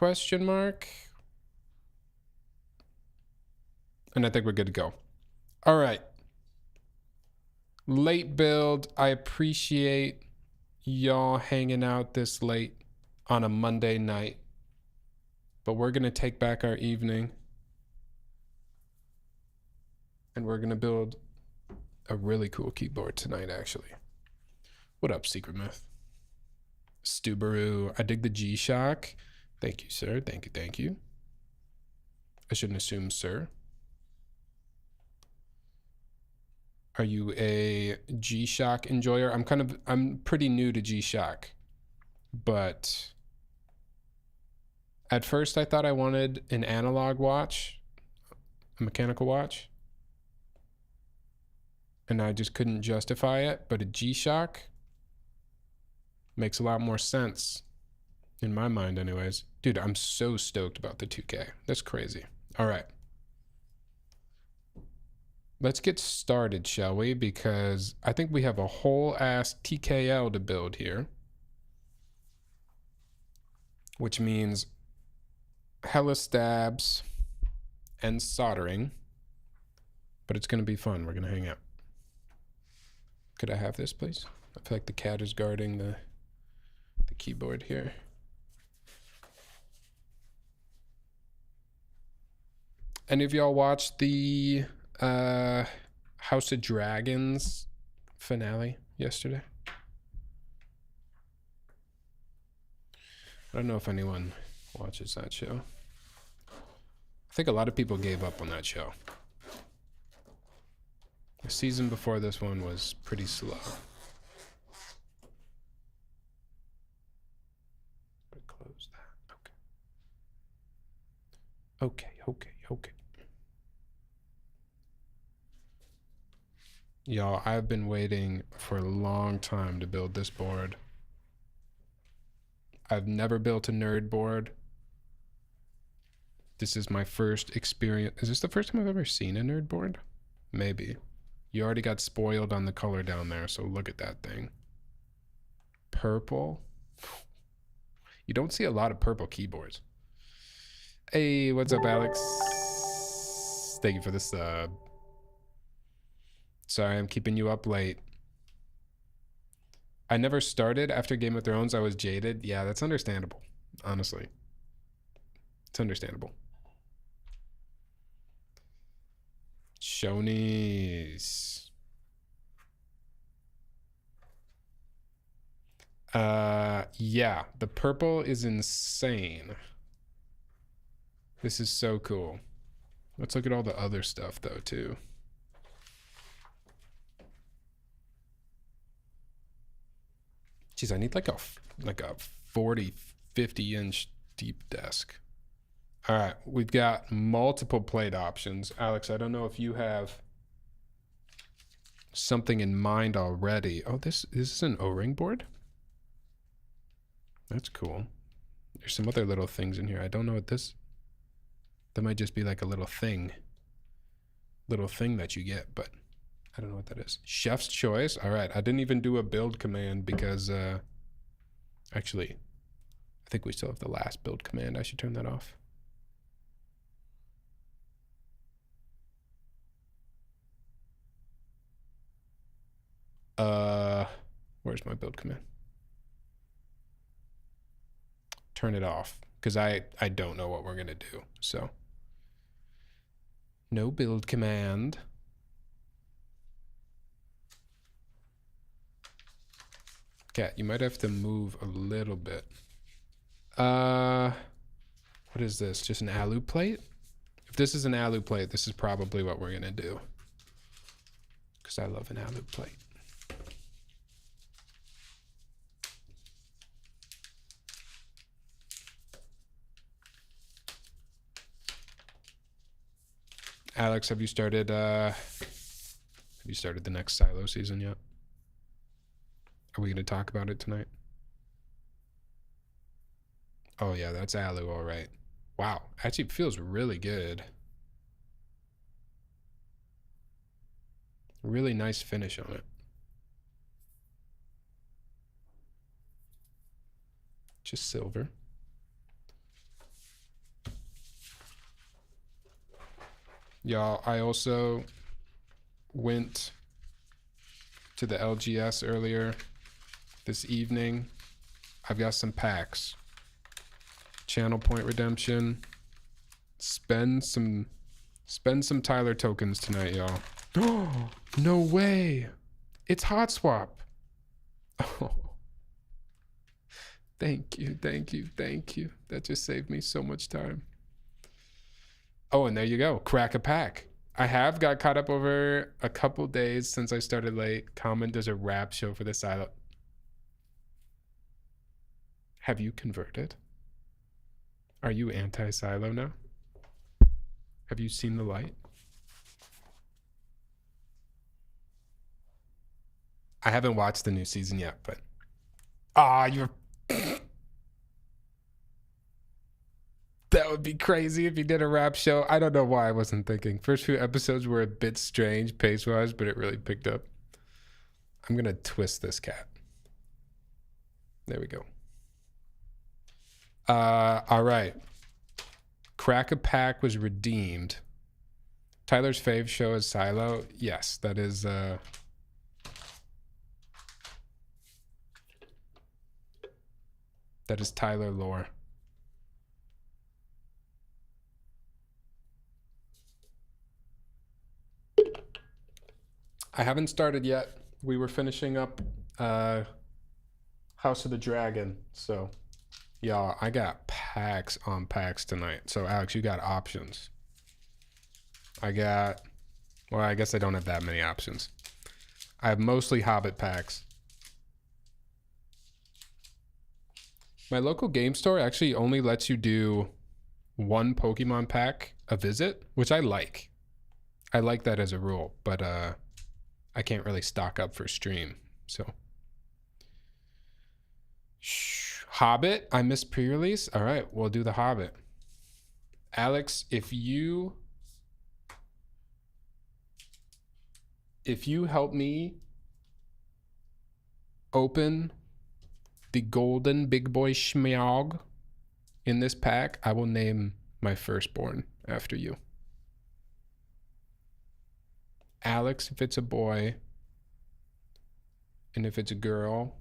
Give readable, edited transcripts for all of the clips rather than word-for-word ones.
question mark. And I think we're good to go. All right. Late build. I appreciate y'all hanging out this late on a Monday night. But we're going to take back our evening. And we're going to build a really cool keyboard tonight, actually. What up, Secret Myth? Stubaru. I dig the G-Shock. Thank you, sir. Thank you, thank you. I shouldn't assume, sir. Are you a G-Shock enjoyer? I'm pretty new to G-Shock. But at first I thought I wanted an analog watch, a mechanical watch. And I just couldn't justify it. But a G-Shock makes a lot more sense. In my mind, anyways. Dude, I'm so stoked about the 2K. That's crazy. All right. Let's get started, shall we? Because I think we have a whole ass TKL to build here. Which means hella stabs and soldering. But it's going to be fun. We're going to hang out. Could I have this, please? I feel like the cat is guarding the keyboard here. Any of y'all watched the House of Dragons finale yesterday? I don't know if anyone watches that show. I think a lot of people gave up on that show. The season before this one was pretty slow. Close that. Okay. Okay. Y'all, I've been waiting for a long time to build this board. I've never built a nerd board. This is my first experience. Is this the first time I've ever seen a nerd board? Maybe. You already got spoiled on the color down there, so look at that thing. Purple. You don't see a lot of purple keyboards. Hey, what's up, Alex? Thank you for the sub. Sorry, I'm keeping you up late. I never started after Game of Thrones. I was jaded. Yeah, that's understandable, honestly. It's understandable. Shonies. Yeah, the purple is insane. This is so cool. Let's look at all the other stuff though too. Jeez, I need like a 40, 50 inch deep desk. All right, we've got multiple plate options. Alex, I don't know if you have something in mind already. Oh, this is an O-ring board? That's cool. There's some other little things in here. I don't know what this... That might just be like a little thing. Little thing that you get, but I don't know what that is. Chef's choice. All right, I didn't even do a build command because... Actually, I think we still have the last build command. I should turn that off. Where's my build command? Turn it off because I don't know what we're gonna do. So no build command. Cat, you might have to move a little bit. What is this? Just an alu plate? If this is an alu plate, this is probably what we're gonna do. Because I love an alu plate. Alex, have you started the next silo season yet? Are we gonna talk about it tonight? Oh yeah, that's alu, all right. Wow, actually feels really good. Really nice finish on it. Just silver. Y'all, I also went to the LGS earlier this evening. I've got some packs. Channel point redemption. Spend some Tyler tokens tonight, y'all. Oh, no way. It's hot swap. Oh. Thank you. That just saved me so much time. Oh, and there you go. Crack a pack. I have got caught up over a couple days since I started late. Comment, there's a rap show for the silo. Have you converted? Are you anti-silo now? Have you seen the light? I haven't watched the new season yet, but... you're... That would be crazy if you did a rap show. I don't know why I wasn't thinking. First few episodes were a bit strange pace-wise, but it really picked up. I'm going to twist this cat. There we go. All right. Crack a Pack was redeemed. Tyler's fave show is Silo. Yes, that is... that is Tyler lore. I haven't started yet. We were finishing up House of the Dragon. So, y'all, I got packs on packs tonight. So, Alex, you got options. I got... Well, I guess I don't have that many options. I have mostly Hobbit packs. My local game store actually only lets you do one Pokemon pack a visit, which I like. I like that as a rule, but I can't really stock up for stream, so. Hobbit, I missed pre-release. All right, we'll do the Hobbit. Alex, if you help me open the golden big boy Schmeog in this pack, I will name my firstborn after you. Alex, if it's a boy, and if it's a girl,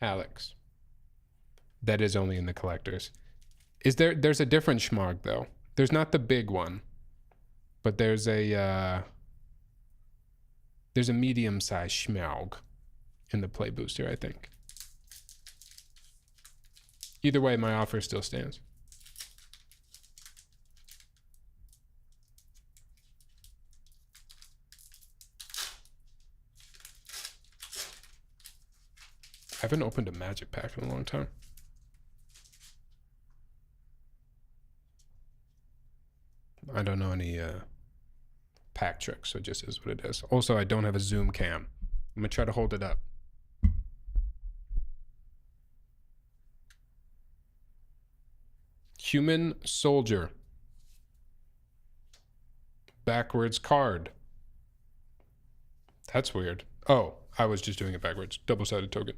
Alex. That is only in the collectors. There's a different Schmog though. There's not the big one, but there's a medium-sized Schmeog in the play booster, I think. Either way, my offer still stands. I haven't opened a magic pack in a long time. I don't know any pack tricks, so it just is what it is. Also, I don't have a zoom cam. I'm gonna try to hold it up. Human soldier. Backwards card. That's weird. Oh, I was just doing it backwards. Double-sided token.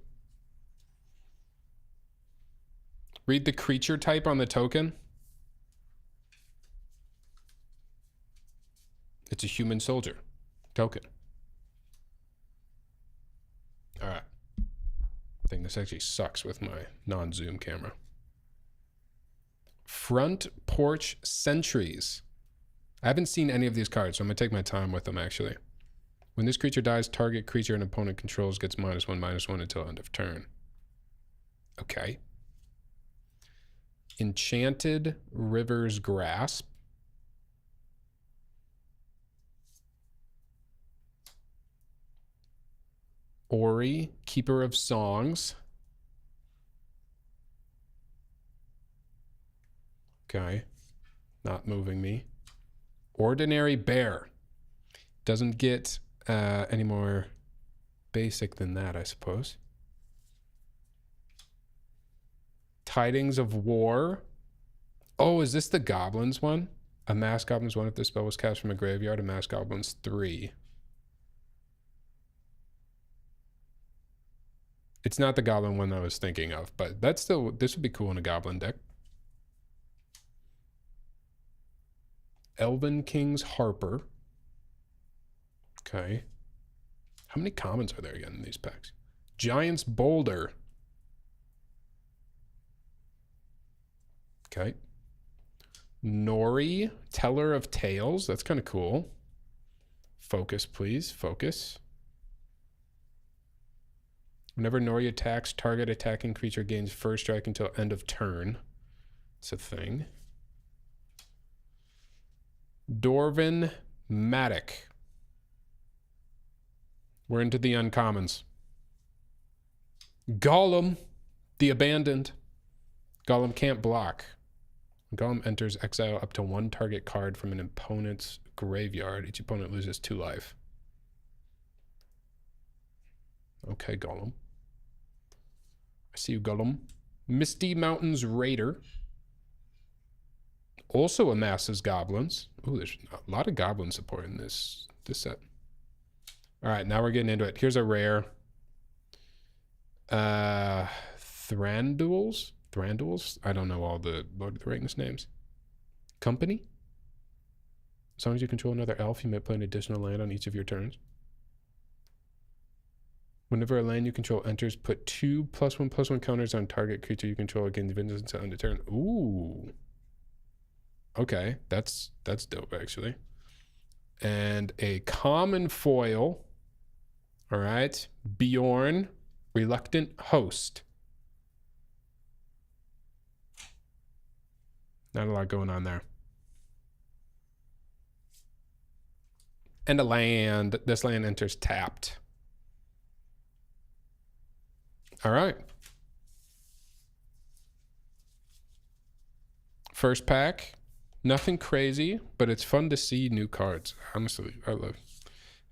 Read the creature type on the token. It's a human soldier token. All right. I think this actually sucks with my non-zoom camera. Front porch sentries. I haven't seen any of these cards, so I'm gonna take my time with them actually. When this creature dies, target creature an opponent controls gets -1/-1 until end of turn. Okay. Enchanted River's Grasp. Ori, Keeper of Songs. Okay. Not moving me. Ordinary Bear. Doesn't get any more basic than that, I suppose. Tidings of War. Oh, is this the Goblins one? A Mass Goblins 1 if the spell was cast from a graveyard. A Mass Goblins 3. It's not the Goblin one I was thinking of, but that's still, this would be cool in a Goblin deck. Elven King's Harper. Okay. How many commons are there again in these packs? Giant's Boulder. Okay. Nori, Teller of Tales. That's kind of cool. Focus, please. Focus. Whenever Nori attacks, target attacking creature gains first strike until end of turn. It's a thing. Dorvin Matic. We're into the uncommons. Golem, the Abandoned. Golem can't block. When Golem enters, exile up to one target card from an opponent's graveyard. Each opponent loses 2 life. Okay, Golem. I see you, Golem. Misty Mountains Raider. Also amasses goblins. Ooh, there's a lot of goblin support in this set. All right, now we're getting into it. Here's a rare. Thranduils? Thranduils? I don't know all the Lord of the Rings names. Company? As long as you control another elf, you may play an additional land on each of your turns. Whenever a land you control enters, put 2 +1/+1 counters on target creature you control against vengeance until end of turn. Ooh. Okay, that's dope, actually. And a common foil. All right. Bjorn, Reluctant Host. Not a lot going on there. And a land. This land enters tapped. All right. First pack. Nothing crazy, but it's fun to see new cards. Honestly, I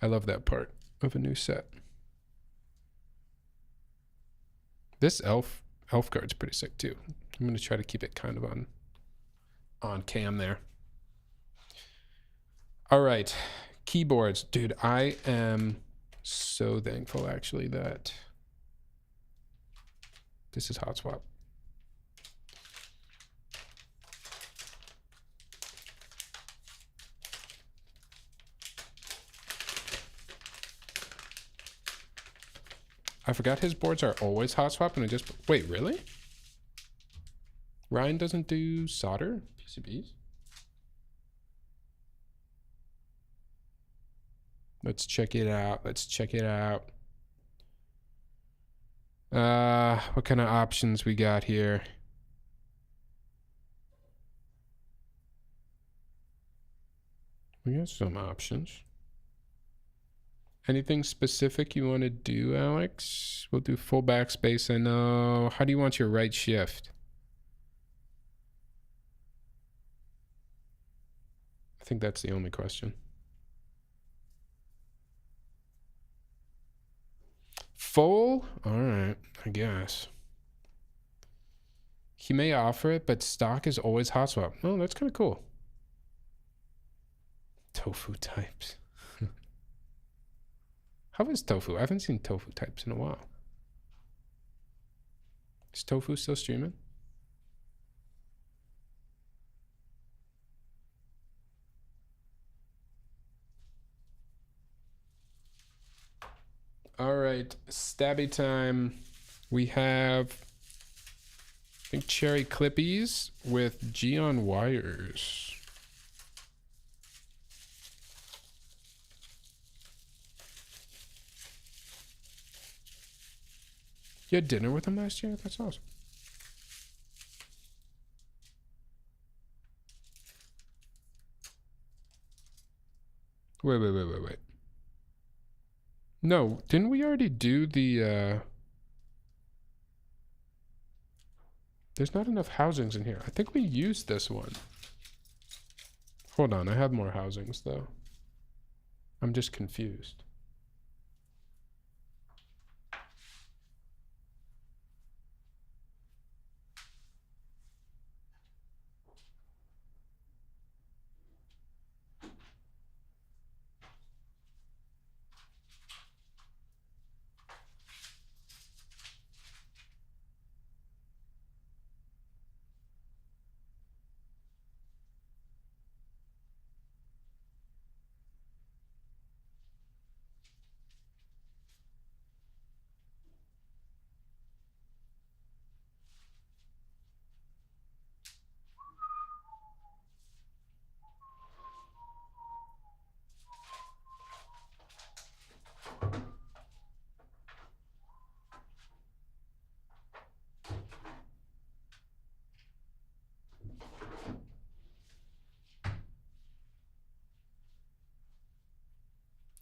love that part of a new set. This elf card's pretty sick too. I'm gonna try to keep it kind of on cam there. All right, keyboards, dude. I am so thankful actually that this is Hot Swap. I forgot his boards are always Hot Swap, and I just... Wait, really? Ryan doesn't do solder PCBs? Let's check it out. Let's check it out. What kind of options we got here? We got some options. Anything specific you want to do, Alex? We'll do full backspace. I know. How do you want your right shift? I think that's the only question. Full? All right, I guess. He may offer it, but stock is always Hot Swap. Oh, that's kind of cool. Tofu types. How is Tofu? I haven't seen Tofu types in a while. Is Tofu still streaming? All right, stabby time. We have, I think, Cherry Clippies with Geon Wires. You had dinner with him last year? That's awesome. Wait. No, didn't we already do the, there's not enough housings in here. I think we used this one. Hold on, I have more housings, though. I'm just confused.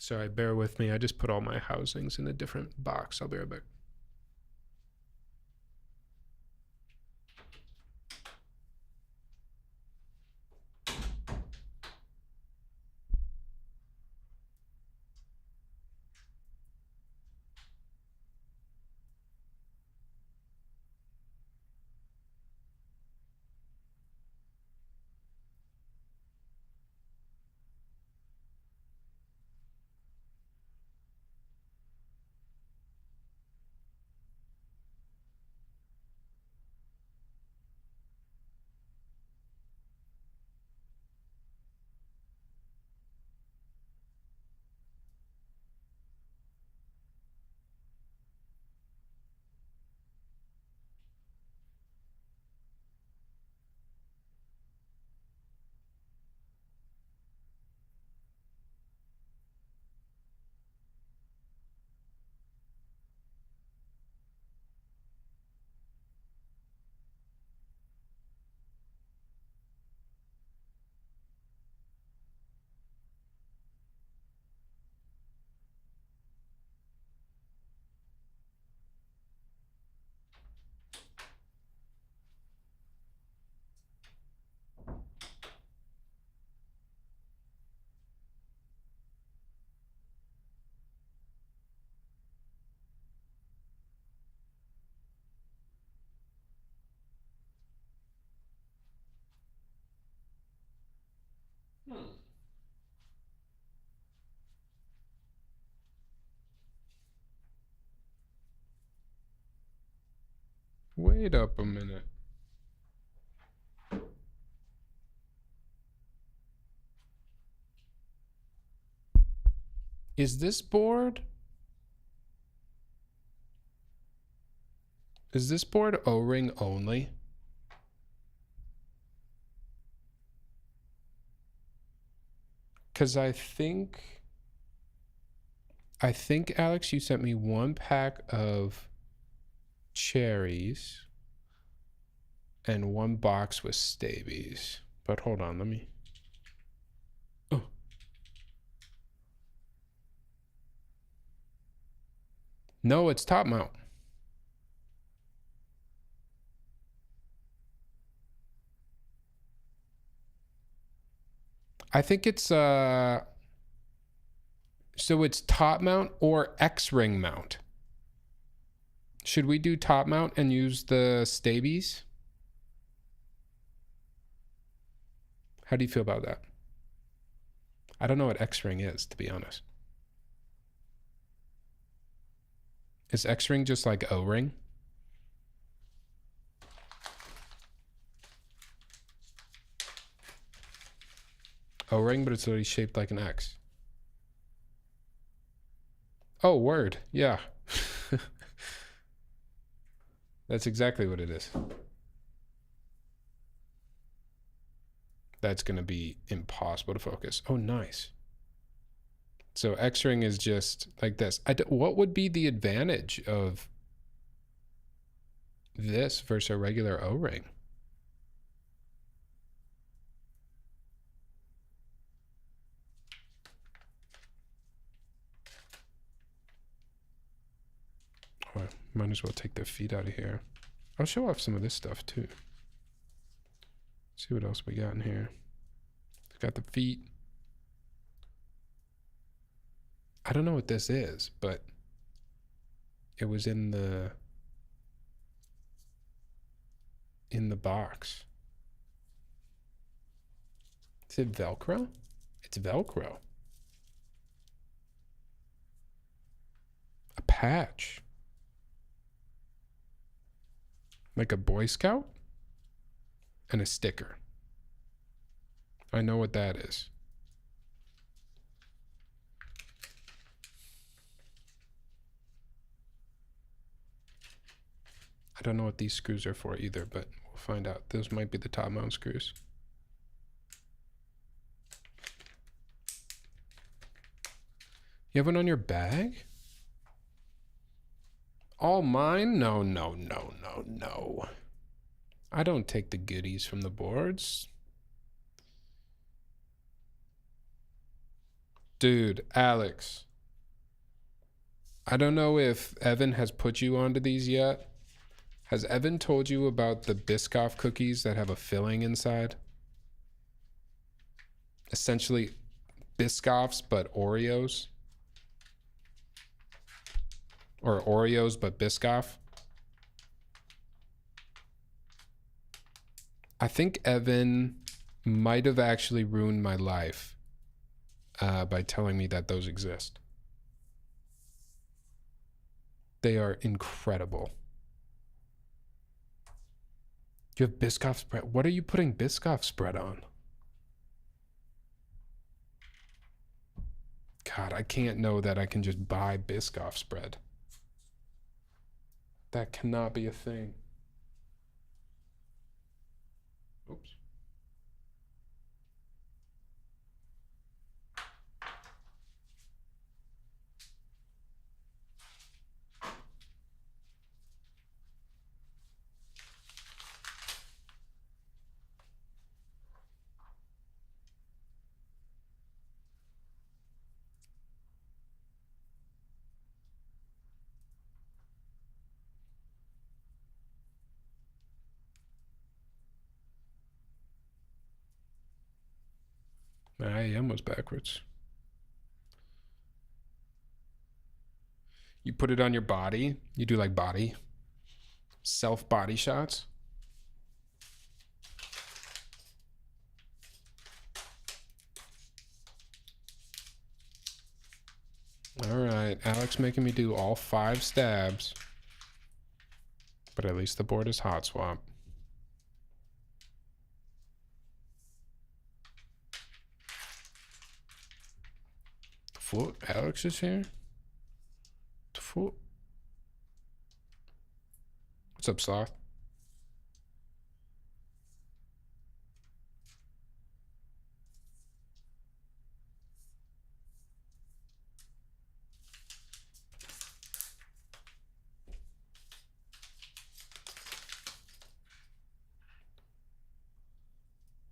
Sorry, bear with me. I just put all my housings in a different box. I'll be right back. Wait up a minute. Is this board? Is this board O-ring only? Because I think, Alex, you sent me one pack of cherries and one box with stabies. But hold on, let me... Oh. No, it's top mount. I think it's so it's top mount or X-ring mount. Should we do top mount and use the stabies? How do you feel about that? I don't know what X-ring is, to be honest. Is X-ring just like O-ring? O-ring, but it's literally shaped like an X. Oh, word. Yeah. That's exactly what it is. That's going to be impossible to focus. Oh, nice. So X-ring is just like this. What would be the advantage of this versus a regular O-ring? Oh, might as well take the feet out of here. I'll show off some of this stuff too. See what else we got in here. We've got the feet. I don't know what this is, but it was in the box. Is it Velcro? It's Velcro. A patch. Like a Boy Scout? And a sticker. I know what that is. I don't know what these screws are for either, but we'll find out. Those might be the top mount screws. You have one on your bag? All mine? No, no, no, no, no. I don't take the goodies from the boards. Dude, Alex. I don't know if Evan has put you onto these yet. Has Evan told you about the Biscoff cookies that have a filling inside? Essentially Biscoffs, but Oreos. Or Oreos, but Biscoff. I think Evan might have actually ruined my life by telling me that those exist. They are incredible. You have Biscoff spread. What are you putting Biscoff spread on? God, I can't know that I can just buy Biscoff spread. That cannot be a thing. Oops. My IM was backwards. You put it on your body. You do like body. Self body shots. All right. Alex making me do all 5 stabs. But at least the board is hot swap. Foot. Alex is here. Foot. What's up, Sloth?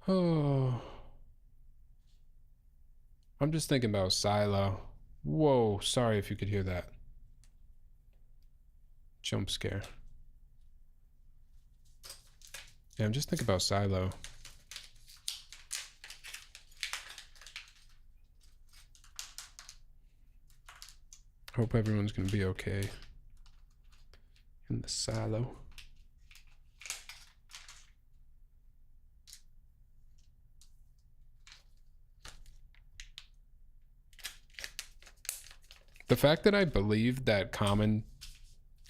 Oh. I'm just thinking about Silo. Whoa, sorry if you could hear that. Jump scare. Yeah, I'm just thinking about Silo. Hope everyone's gonna be okay in the silo. The fact that I believe that Common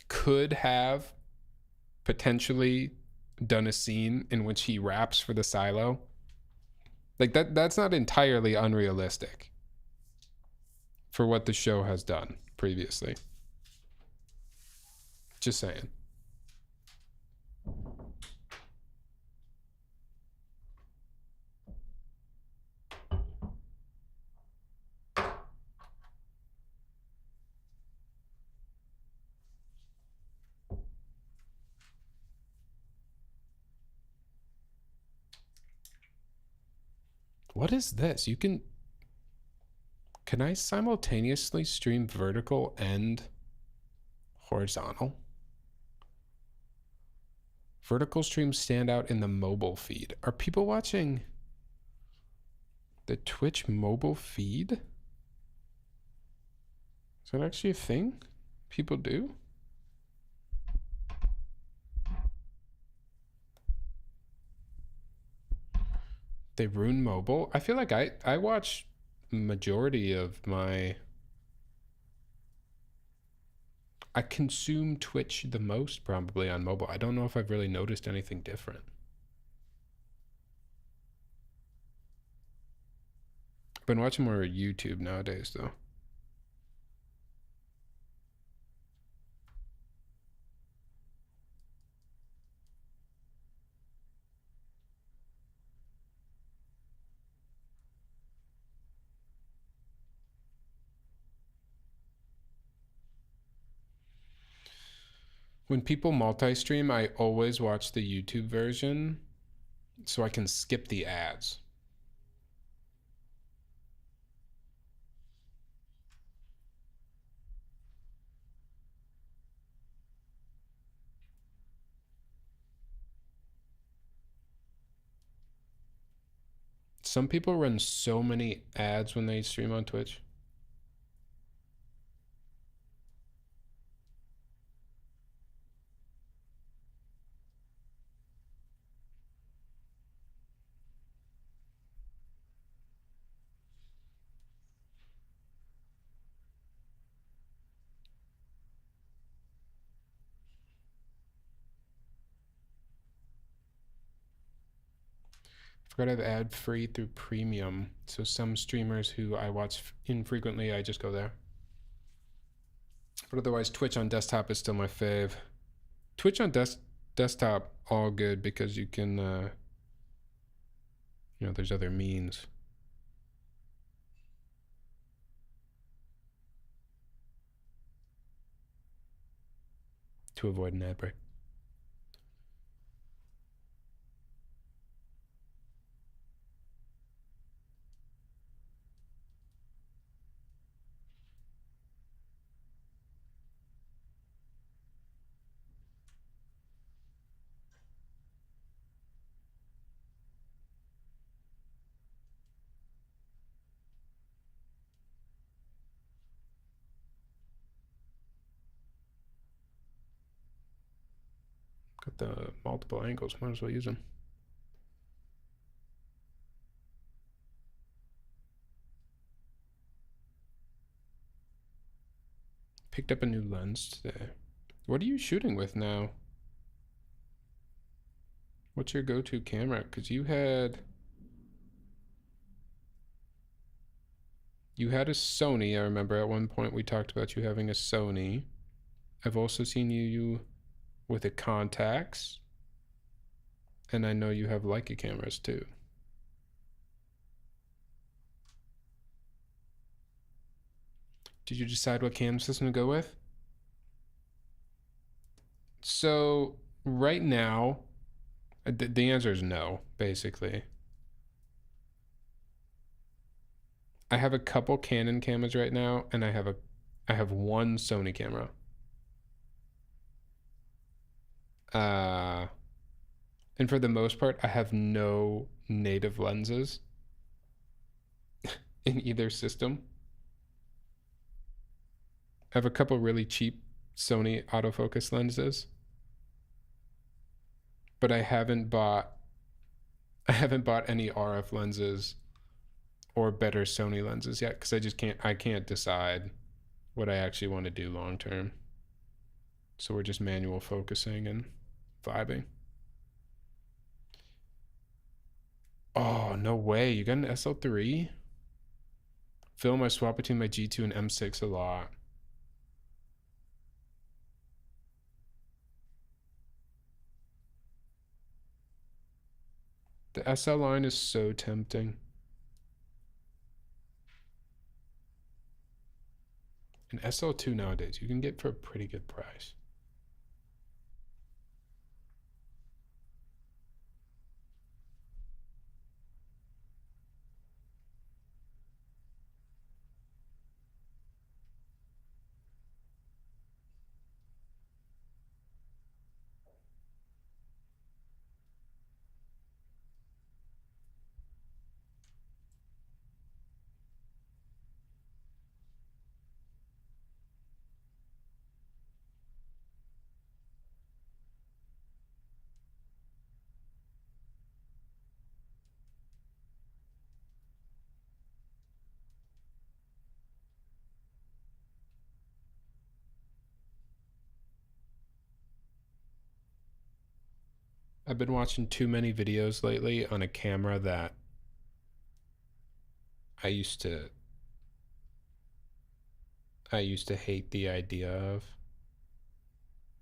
could have potentially done a scene in which he raps for the silo, like that's not entirely unrealistic for what the show has done previously. Just saying. What is this? Can I simultaneously stream vertical and horizontal? Vertical streams stand out in the mobile feed. Are people watching the Twitch mobile feed? Is that actually a thing people do? They ruin mobile. I feel like I watch majority of my... I consume Twitch the most probably on mobile. I don't know if I've really noticed anything different. I've been watching more YouTube nowadays though. When people multi-stream, I always watch the YouTube version so I can skip the ads. Some people run so many ads when they stream on Twitch. Forgot I have ad free through premium. So some streamers who I watch infrequently, I just go there. But otherwise, Twitch on desktop is still my fave. Twitch on desktop, all good because you can, you know, there's other means. To avoid an ad break. Got the multiple angles, might as well use them. Picked up a new lens today. What are you shooting with now? What's your go-to camera? Because you had a Sony. I remember at one point we talked about you having a Sony. I've also seen you with a Contax. And I know you have Leica cameras too. Did you decide what cam system to go with? So right now, the answer is no, basically. I have a couple Canon cameras right now, and I have one Sony camera. And for the most part, I have no native lenses in either system. I have a couple really cheap Sony autofocus lenses, but I haven't bought any RF lenses or better Sony lenses yet because I can't decide what I actually want to do long term. So we're just manual focusing and vibing. Oh, no way. You got an SL3? Film, I swap between my G2 and M6 a lot. The SL line is so tempting. An SL2 nowadays you can get for a pretty good price. I've been watching too many videos lately on a camera that I used to hate the idea of.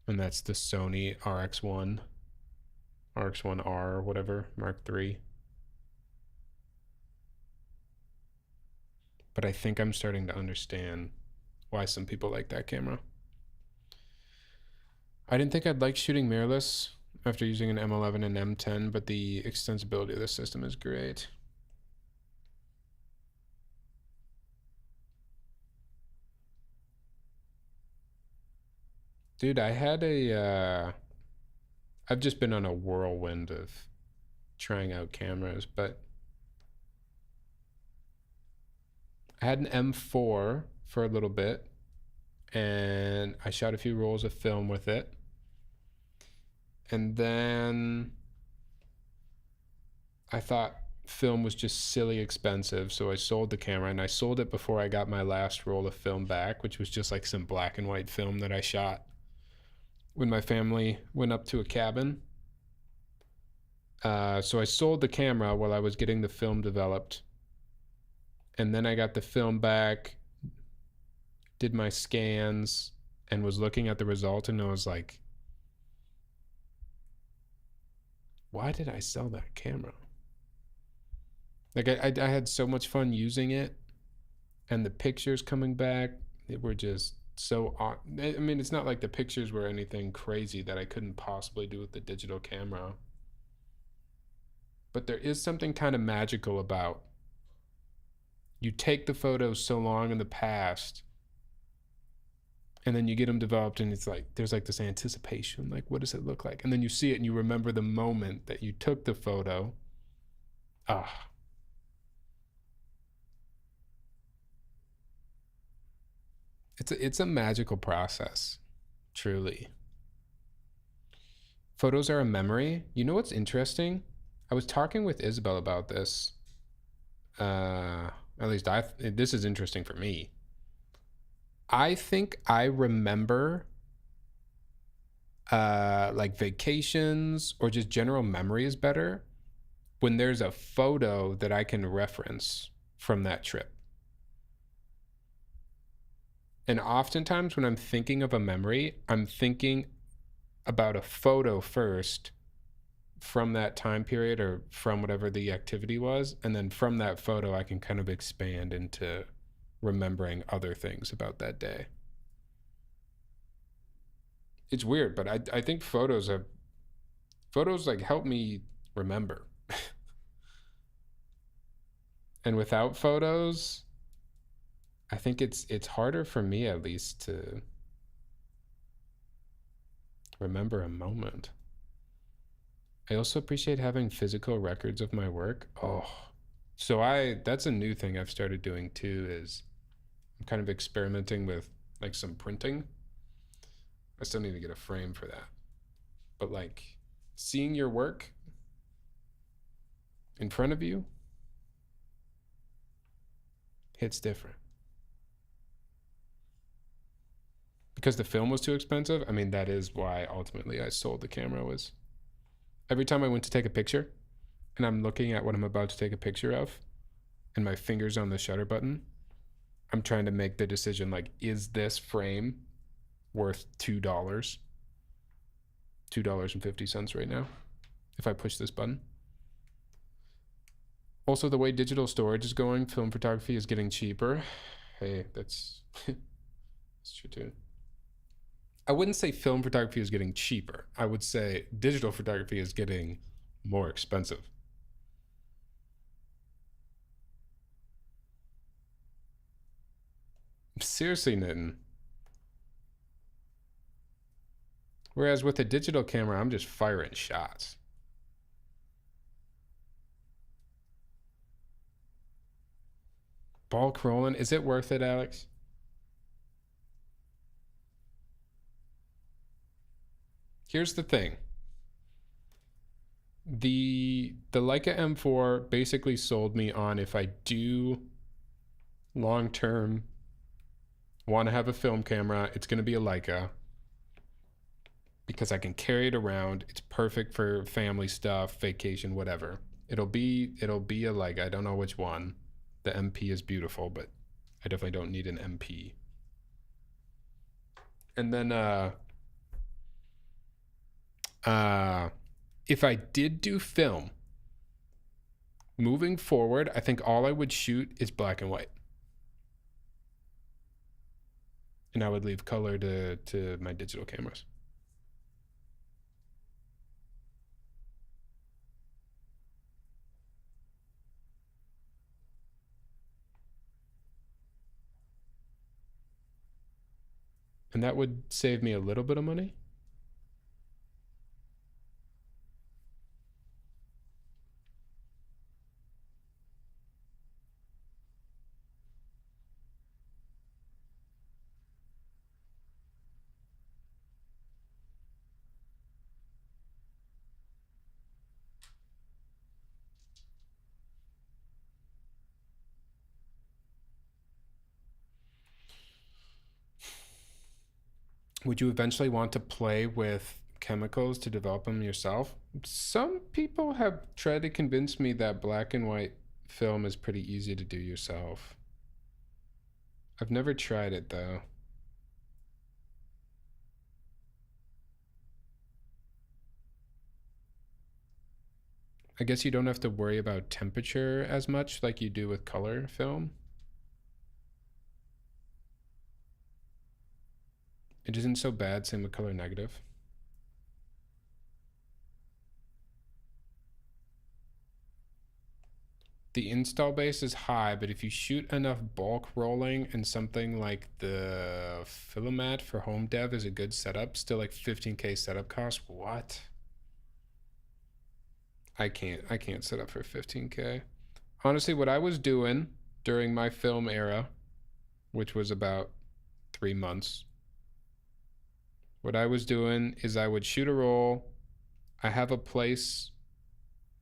And that's the Sony RX1 RX1R, whatever, Mark III. But I think I'm starting to understand why some people like that camera. I didn't think I'd like shooting mirrorless after using an M11 and M10, but the extensibility of this system is great. Dude, I've just been on a whirlwind of trying out cameras, but I had an M4 for a little bit, and I shot a few rolls of film with it. And then I thought film was just silly expensive, so I sold the camera, and I sold it before I got my last roll of film back, which was just like some black and white film that I shot when my family went up to a cabin. So I sold the camera while I was getting the film developed, and then I got the film back, did my scans, and was looking at the result, and I was like, why did I sell that camera? Like I had so much fun using it, and the pictures coming back, they were just so I mean, it's not like the pictures were anything crazy that I couldn't possibly do with the digital camera, but there is something kind of magical about you take the photos so long in the past, and then you get them developed, and it's like there's like this anticipation, like what does it look like, and then you see it and you remember the moment that you took the photo. It's a magical process, truly. Photos are a memory. You know what's interesting? I was talking with Isabel about this. At least this is interesting for me. I think I remember like vacations or just general memories better when there's a photo that I can reference from that trip. And oftentimes when I'm thinking of a memory, I'm thinking about a photo first from that time period or from whatever the activity was. And then from that photo, I can kind of expand into remembering other things about that day. It's weird, but I think photos like help me remember. And without photos, I think it's harder for me at least to remember a moment. I also appreciate having physical records of my work. Oh, so that's a new thing I've started doing too, is I'm kind of experimenting with like some printing. I still need to get a frame for that. But like seeing your work in front of you hits different. Because the film was too expensive, I mean, that is why ultimately I sold the camera. Was every time I went to take a picture and I'm looking at what I'm about to take a picture of and my finger's on the shutter button, I'm trying to make the decision like, is this frame worth $2? $2.50 right now if I push this button. Also, the way digital storage is going, film photography is getting cheaper. Hey, that's true too. I wouldn't say film photography is getting cheaper. I would say digital photography is getting more expensive. Seriously, Nitin. Whereas with a digital camera, I'm just firing shots. Bulk rolling, is it worth it, Alex? Here's the thing. The Leica M4 basically sold me on, if I do long term want to have a film camera, it's going to be a Leica because I can carry it around. It's perfect for family stuff, vacation, whatever. It'll be a Leica. I don't know which one. The MP is beautiful, but I definitely don't need an MP. And then if I did do film, moving forward, I think all I would shoot is black and white. And I would leave color to my digital cameras. And that would save me a little bit of money. Would you eventually want to play with chemicals to develop them yourself? Some people have tried to convince me that black and white film is pretty easy to do yourself. I've never tried it though. I guess you don't have to worry about temperature as much like you do with color film. It isn't so bad, same with color negative. The install base is high, but if you shoot enough bulk rolling and something like the Filament for home dev is a good setup, still like 15K setup cost. What? I can't set up for 15K. Honestly, what I was doing during my film era, which was about 3 months, what I was doing is I would shoot a roll. I have a place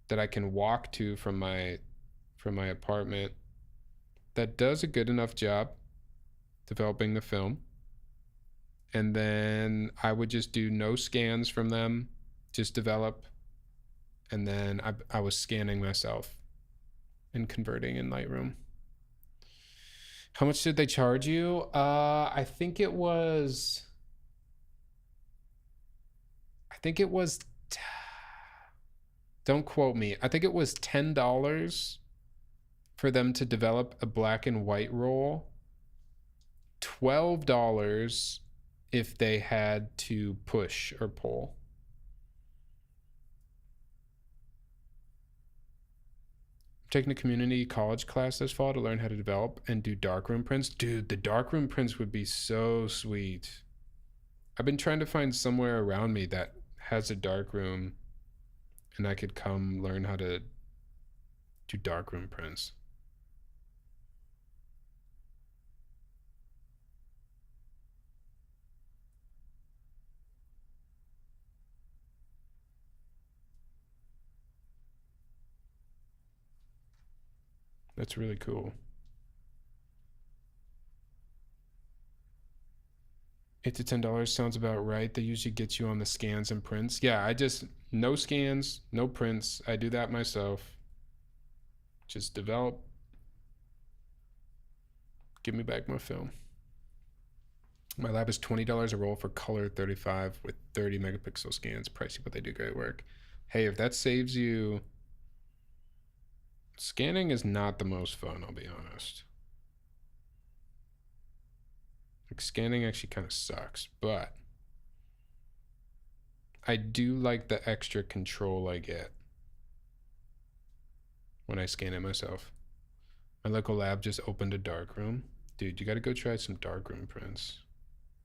that I can walk to from my apartment that does a good enough job developing the film. And then I would just do no scans from them, just develop. And then I was scanning myself and converting in Lightroom. How much did they charge you? I think it was don't quote me. I think it was $10 for them to develop a black and white roll. $12 if they had to push or pull. I'm taking a community college class this fall to learn how to develop and do darkroom prints. Dude, the darkroom prints would be so sweet. I've been trying to find somewhere around me that has a darkroom and I could come learn how to do darkroom prints. That's really cool. $8 to $10 sounds about right. They usually get you on the scans and prints. Yeah, I just, no scans, no prints. I do that myself. Just develop. Give me back my film. My lab is $20 a roll for color 35 with 30 megapixel scans. Pricey, but they do great work. Hey, if that saves you, scanning is not the most fun, I'll be honest. Like, scanning actually kind of sucks, but I do like the extra control I get when I scan it myself. My local lab just opened a darkroom. Dude, you gotta go try some darkroom prints.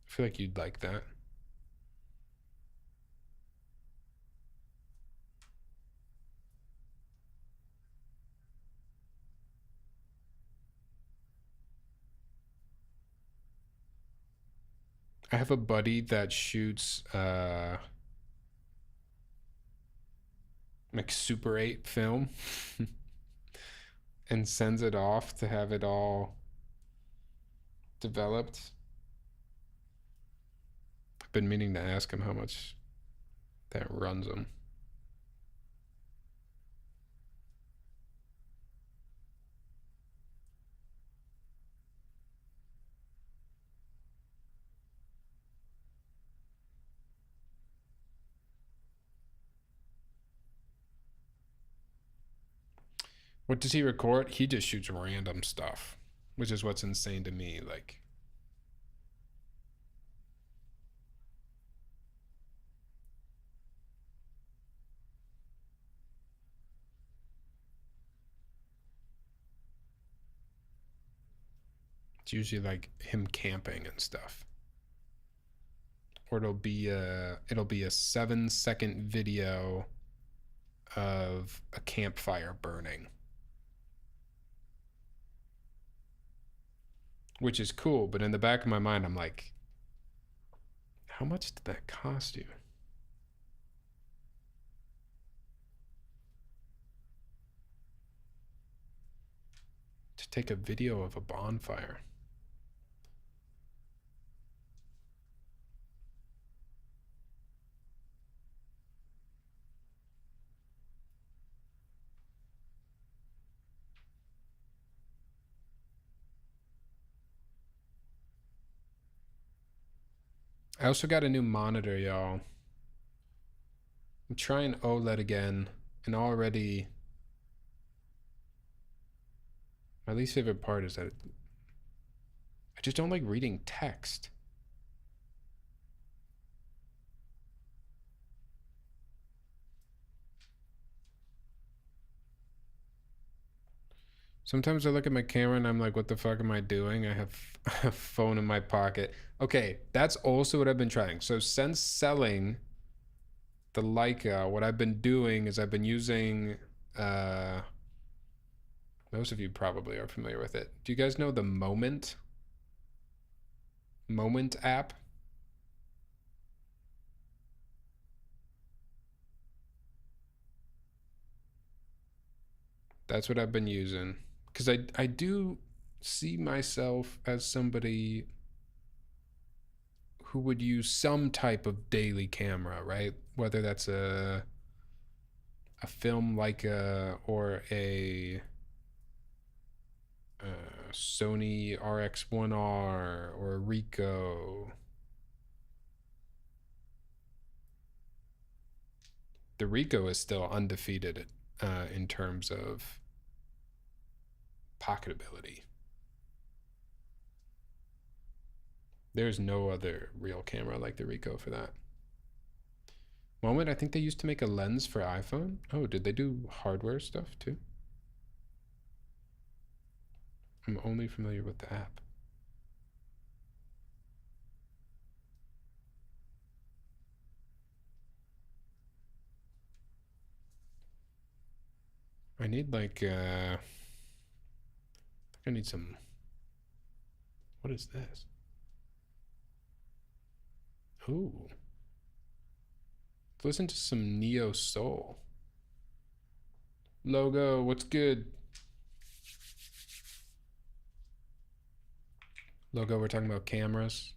I feel like you'd like that. I have a buddy that shoots like Super 8 film and sends it off to have it all developed. I've been meaning to ask him how much that runs him. What does he record? He just shoots random stuff, which is what's insane to me. Like, it's usually like him camping and stuff. Or it'll be a 7-second video of a campfire burning, which is cool. But in the back of my mind, I'm like, how much did that cost you? To take a video of a bonfire. I also got a new monitor, y'all. I'm trying OLED again, and already my least favorite part is that I just don't like reading text. Sometimes I look at my camera and I'm like, what the fuck am I doing? I have a phone in my pocket. Okay, that's also what I've been trying. So since selling the Leica, what I've been doing is I've been using, most of you probably are familiar with it. Do you guys know the Moment app? That's what I've been using. Because I do see myself as somebody who would use some type of daily camera, right? Whether that's a film Leica or a Sony RX1R or a Ricoh. The Ricoh is still undefeated in terms of pocketability. There's no other real camera like the Ricoh for that. Moment, I think they used to make a lens for iPhone. Oh, did they do hardware stuff too? I'm only familiar with the app. I need like, I think I need some, what is this? Ooh. Listen to some neo soul. Logo, what's good? Logo, we're talking about cameras.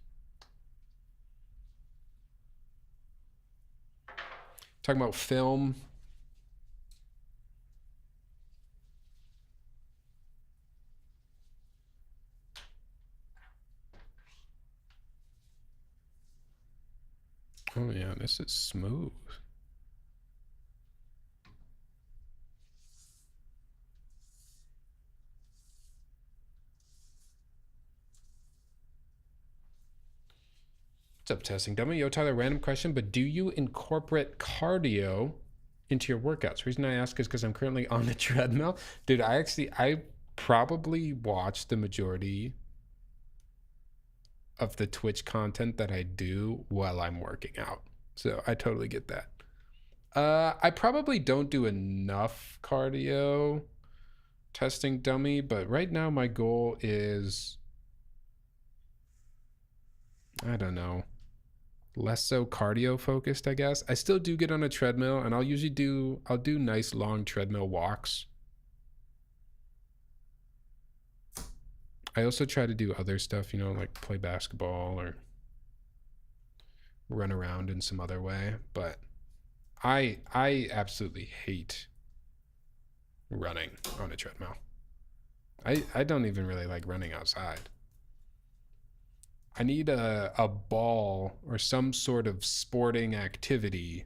Talking about film. Oh yeah, this is smooth. What's up, testing dummy? Yo, Tyler, random question, but do you incorporate cardio into your workouts? The reason I ask is because I'm currently on a treadmill. Dude, I probably watch the majority of the Twitch content that I do while I'm working out. So I totally get that. I probably don't do enough cardio, testing dummy, but right now my goal is, I don't know, less so cardio focused, I guess. I still do get on a treadmill, and I'll do nice long treadmill walks. I also try to do other stuff, you know, like play basketball or run around in some other way, but I absolutely hate running on a treadmill. I don't even really like running outside. I need a ball or some sort of sporting activity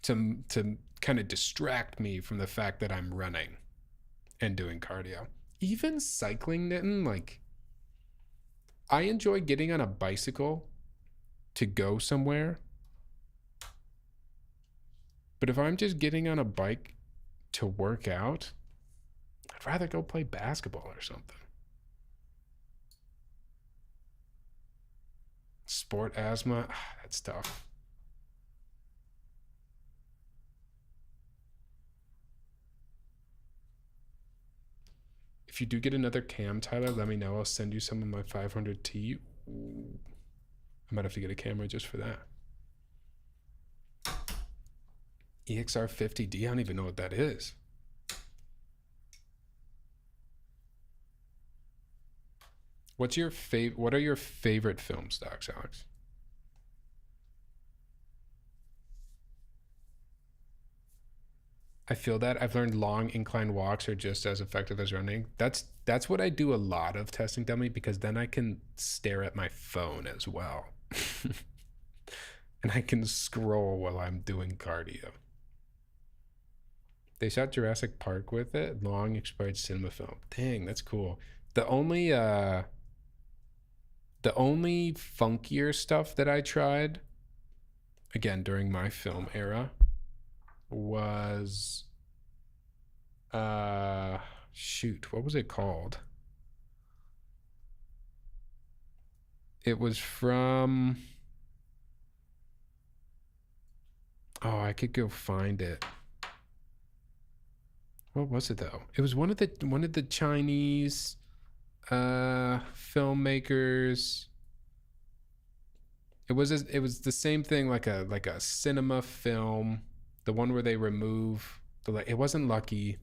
to kind of distract me from the fact that I'm running and doing cardio. Even cycling, Nitin, like, I enjoy getting on a bicycle to go somewhere. But if I'm just getting on a bike to work out, I'd rather go play basketball or something. Sport asthma, that's tough. If you do get another cam, Tyler, let me know. I'll send you some of my 500T. Ooh. I might have to get a camera just for that. EXR 50D, I don't even know what that is. What are your favorite film stocks, Alex? I feel that. I've learned long incline walks are just as effective as running. That's what I do a lot of testing dummy, because then I can stare at my phone as well. And I can scroll while I'm doing cardio. They shot Jurassic Park with it. Long expired cinema film. Dang, that's cool. The only funkier stuff that I tried, again during my film era, was shoot, what was it called? It was from, oh, I could go find it. What was it though? It was one of the Chinese filmmakers. It was the same thing, like a cinema film, the one where they remove the, it wasn't Lucky.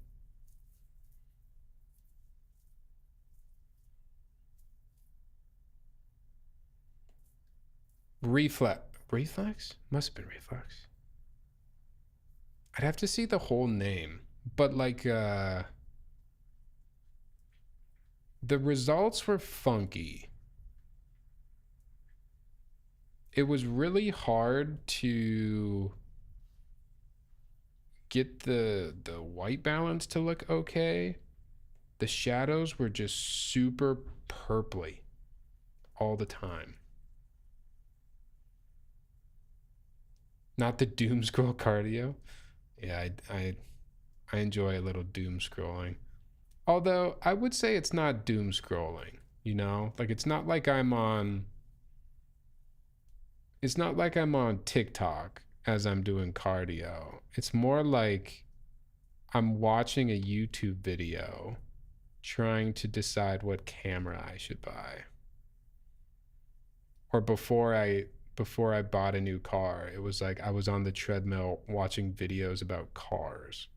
Reflex must have been Reflex. I'd have to see the whole name, but like the results were funky. It was really hard to get the white balance to look okay. The shadows were just super purpley all the time. Not the doom scroll cardio. Yeah, I enjoy a little doom scrolling. Although I would say it's not doom scrolling, you know? Like it's not like I'm on TikTok as I'm doing cardio. It's more like I'm watching a YouTube video trying to decide what camera I should buy. Or before I bought a new car, it was like I was on the treadmill watching videos about cars,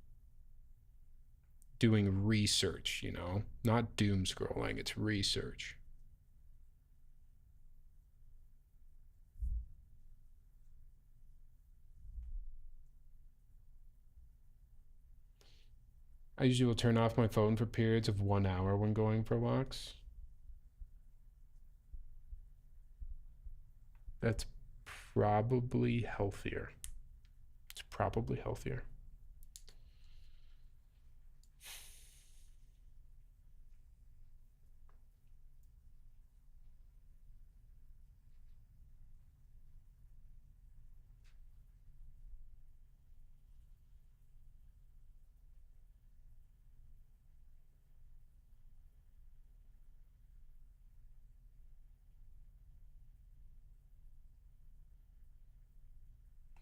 doing research, you know, not doom scrolling, it's research. I usually will turn off my phone for periods of 1 hour when going for walks. That's probably healthier. It's probably healthier.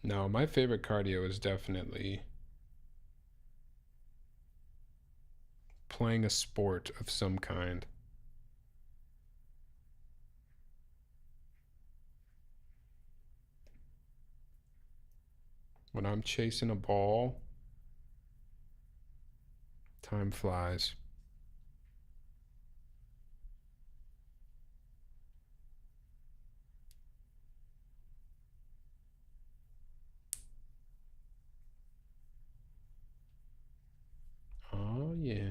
No, my favorite cardio is definitely playing a sport of some kind. When I'm chasing a ball, time flies. Oh, yeah.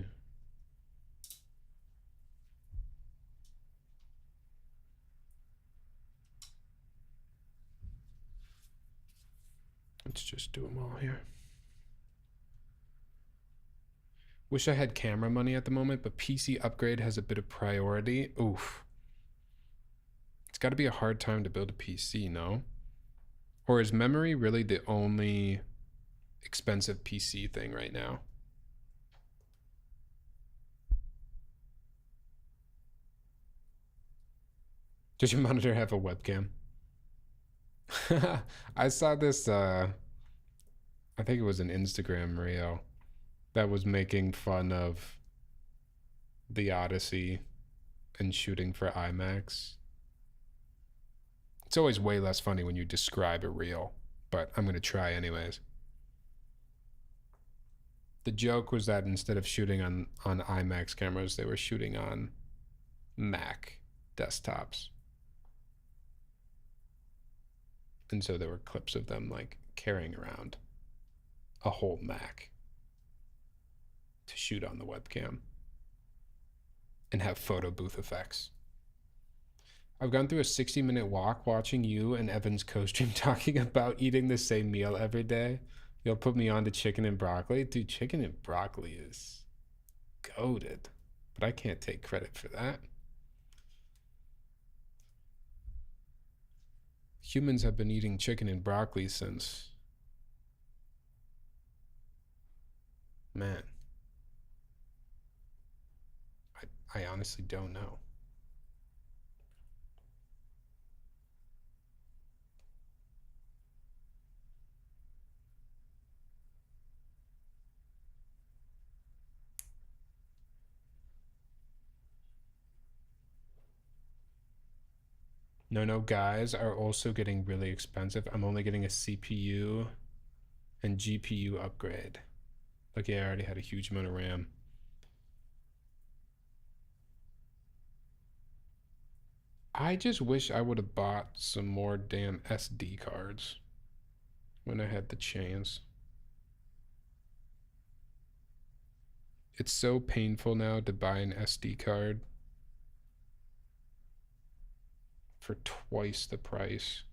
Let's just do them all here. Wish I had camera money at the moment, but PC upgrade has a bit of priority. Oof. It's got to be a hard time to build a PC, no? Or is memory really the only expensive PC thing right now? Does your monitor have a webcam? I saw this, I think it was an Instagram reel that was making fun of the Odyssey and shooting for IMAX. It's always way less funny when you describe a reel, but I'm going to try anyways. The joke was that instead of shooting on IMAX cameras, they were shooting on Mac desktops. And so there were clips of them like carrying around a whole Mac. shoot on the webcam and have photo booth effects. I've gone through a 60-minute walk watching you and Evan's co-stream talking about eating the same meal every day. You'll put me on to chicken and broccoli. Dude, chicken and broccoli is goated, but I can't take credit for that. Humans have been eating chicken and broccoli since, man, I honestly don't know. No, guys are also getting really expensive. I'm only getting a CPU and GPU upgrade. Okay, I already had a huge amount of RAM. I just wish I would have bought some more damn SD cards when I had the chance. It's so painful now to buy an SD card for twice the price.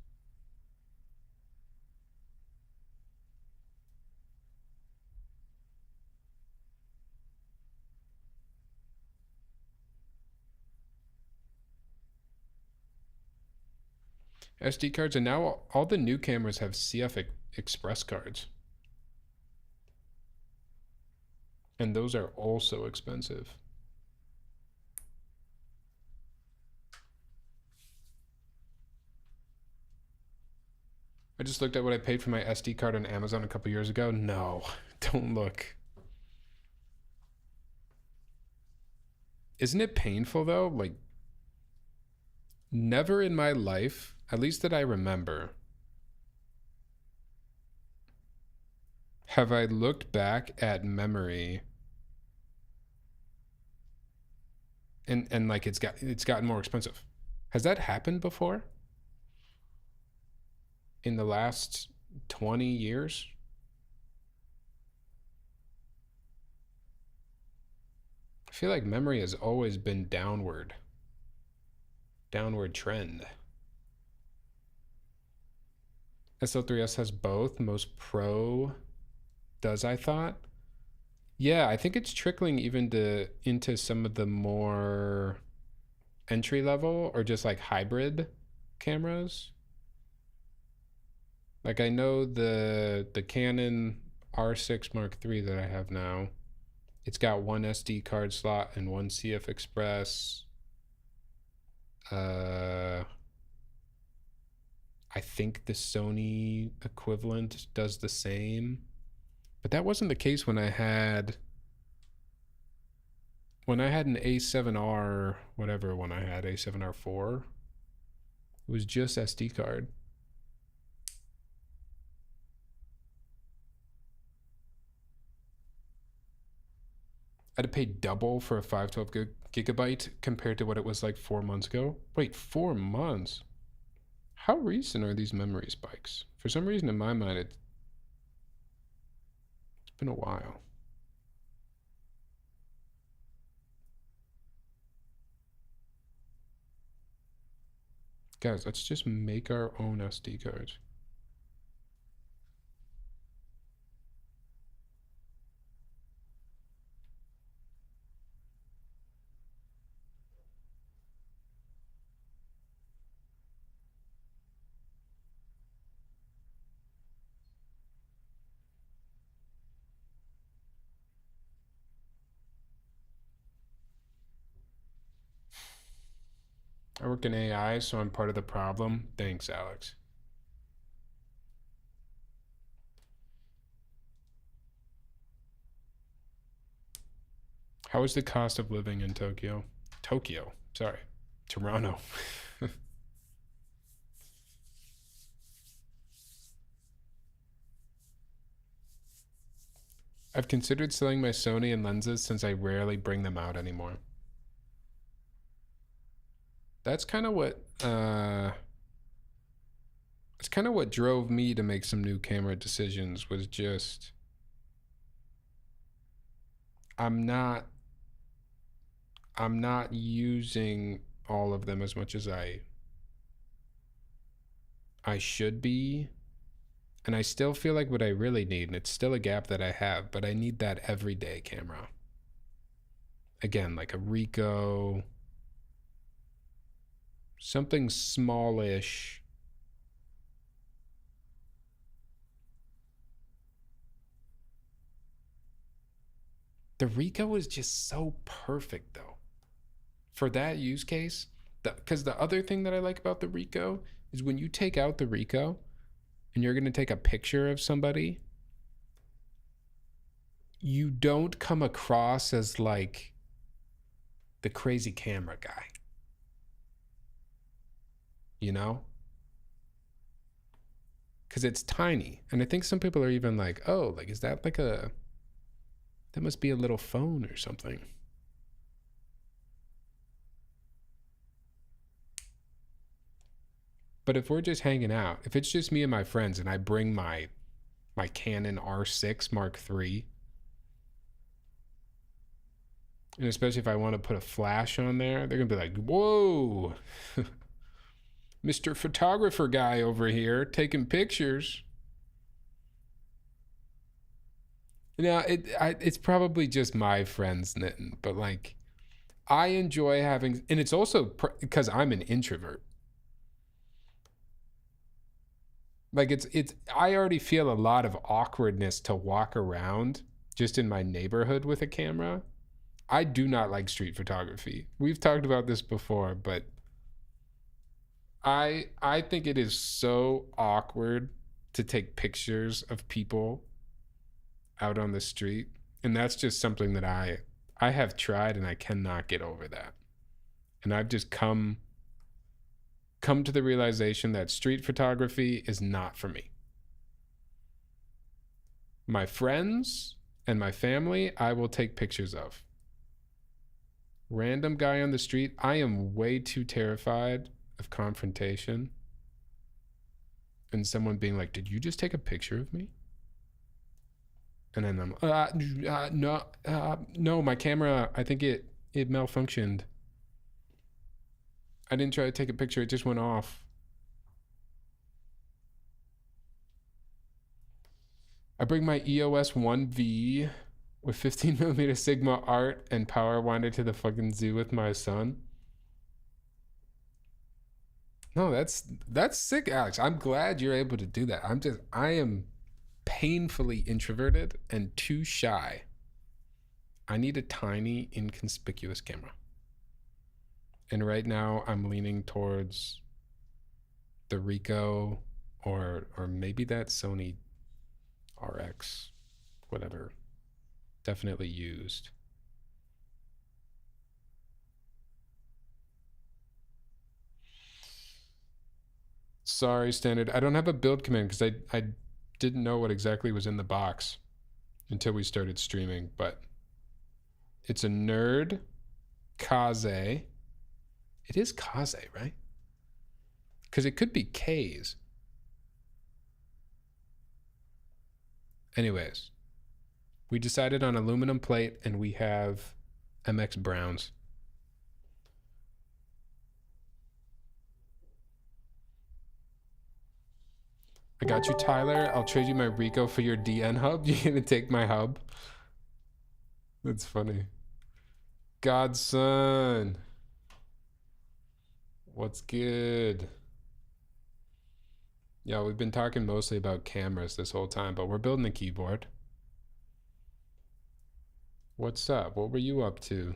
SD cards, and now all the new cameras have CF Express cards. And those are also expensive. I just looked at what I paid for my SD card on Amazon a couple years ago. No, don't look. Isn't it painful though? Like, never in my life, at least that I remember, have I looked back at memory and like it's gotten more expensive. Has that happened before? In the last 20 years? I feel like memory has always been downward trend. SL3S has both. Most Pro does, I thought. Yeah, I think it's trickling even into some of the more entry level or just like hybrid cameras. Like I know the Canon R6 Mark III that I have now, it's got one SD card slot and one CF Express. I think the Sony equivalent does the same, but that wasn't the case when I had an A7R, whatever one I had, A7R4. It was just SD card. I had to pay double for a 512 gigabyte compared to what it was like 4 months ago. Wait, 4 months? How recent are these memory spikes? For some reason in my mind, it's been a while. Guys, let's just make our own SD cards. I work in AI, so I'm part of the problem. Thanks, Alex. How is the cost of living in Tokyo? Sorry. Toronto. I've considered selling my Sony and lenses since I rarely bring them out anymore. That's kind of what drove me to make some new camera decisions, was just I'm not using all of them as much as I should be. And I still feel like what I really need, and it's still a gap that I have, but I need that everyday camera. Again, like a Ricoh, something smallish. The Ricoh is just so perfect though for that use case. Because the other thing that I like about the Ricoh is when you take out the Ricoh and you're going to take a picture of somebody, you don't come across as like the crazy camera guy, you know? Because it's tiny. And I think some people are even like, oh, like, is that like that must be a little phone or something. But if we're just hanging out, if it's just me and my friends and I bring my Canon R6 Mark III, and especially if I want to put a flash on there, they're going to be like, whoa, Mr. Photographer guy over here taking pictures. Now, it's probably just my friends knitting, but like, I enjoy having, and it's also because I'm an introvert. Like I already feel a lot of awkwardness to walk around just in my neighborhood with a camera. I do not like street photography. We've talked about this before, but I think it is so awkward to take pictures of people out on the street, and that's just something that I have tried and I cannot get over that. And I've just come to the realization that street photography is not for me. My friends and my family, I will take pictures of. Random guy on the street, I am way too terrified of confrontation and someone being like, did you just take a picture of me? And then I'm no, my camera, I think it malfunctioned. I didn't try to take a picture, it just went off. I bring my EOS 1V with 15mm Sigma art and power winder to the fucking zoo with my son. No, that's sick, Alex. I'm glad you're able to do that. I am painfully introverted and too shy. I need a tiny, inconspicuous camera. And right now I'm leaning towards the Ricoh or maybe that Sony RX, whatever. Definitely used. Sorry, Standard. I don't have a build command because I didn't know what exactly was in the box until we started streaming, but it's a NRD KAZE. It is KAZE, right? Because it could be KAZE. Anyways, we decided on aluminum plate and we have MX Browns. I got you, Tyler. I'll trade you my Ricoh for your DN hub. You're gonna take my hub? That's funny. Godson. What's good? Yeah, we've been talking mostly about cameras this whole time, but we're building a keyboard. What's up? What were you up to?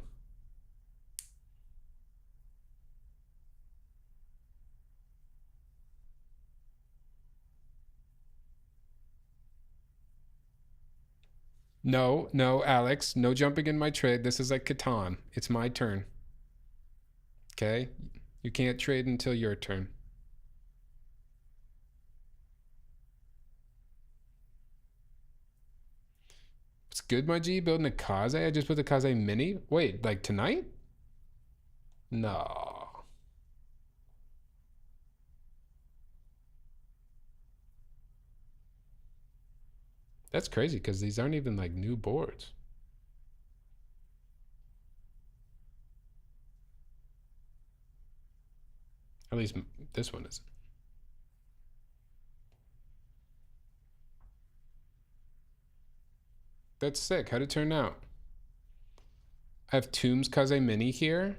No, Alex. No jumping in my trade. This is like Catan. It's my turn. Okay? You can't trade until your turn. It's good, my G. Building a KAZE. I just put the KAZE Mini. Wait, like tonight? No. That's crazy because these aren't even like new boards. At least this one isn't. That's sick. How'd it turn out? I have Tombs KAZE Mini here.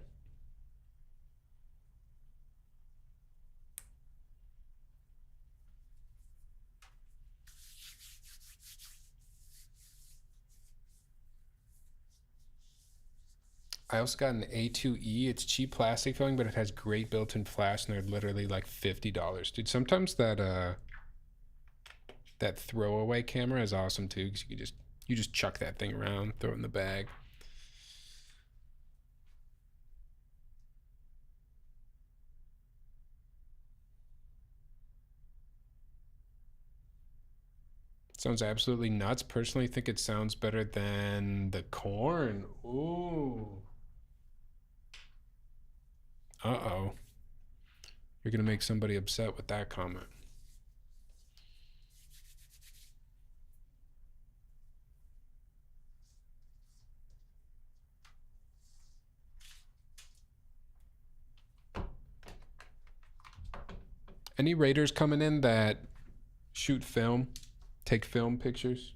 I also got an A2E. It's cheap plastic filling, but it has great built-in flash, and they're literally like $50. Dude, sometimes that throwaway camera is awesome too, because you just chuck that thing around, throw it in the bag. Sounds absolutely nuts. Personally, think it sounds better than the corn. Ooh. Uh-oh. You're gonna make somebody upset with that comment. Any raiders coming in that shoot film, take film pictures?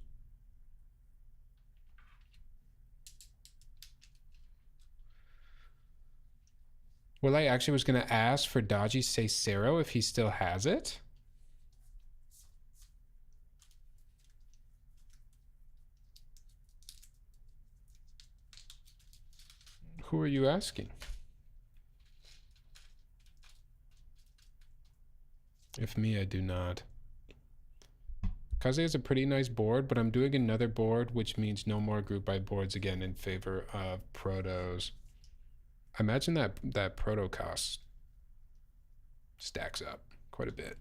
Well, I actually was going to ask for Dodgy Cicero if he still has it. Who are you asking? If me, I do not. KAZE is a pretty nice board, but I'm doing another board, which means no more group buy boards again in favor of protos. I imagine that proto cost stacks up quite a bit.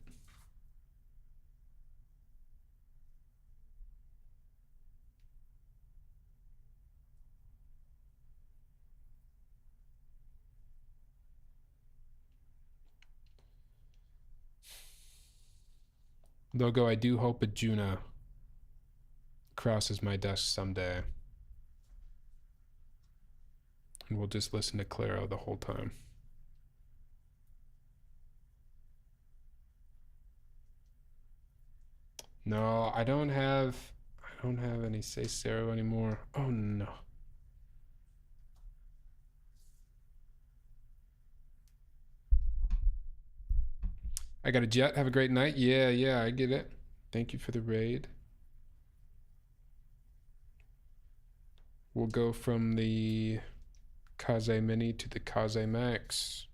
Logo, I do hope a Juna crosses my desk someday. And we'll just listen to Claro the whole time. No, I don't have any Cicero anymore. Oh no. I got a jet. Have a great night. Yeah, I get it. Thank you for the raid. We'll go from the KAZE Mini to the KAZE Max.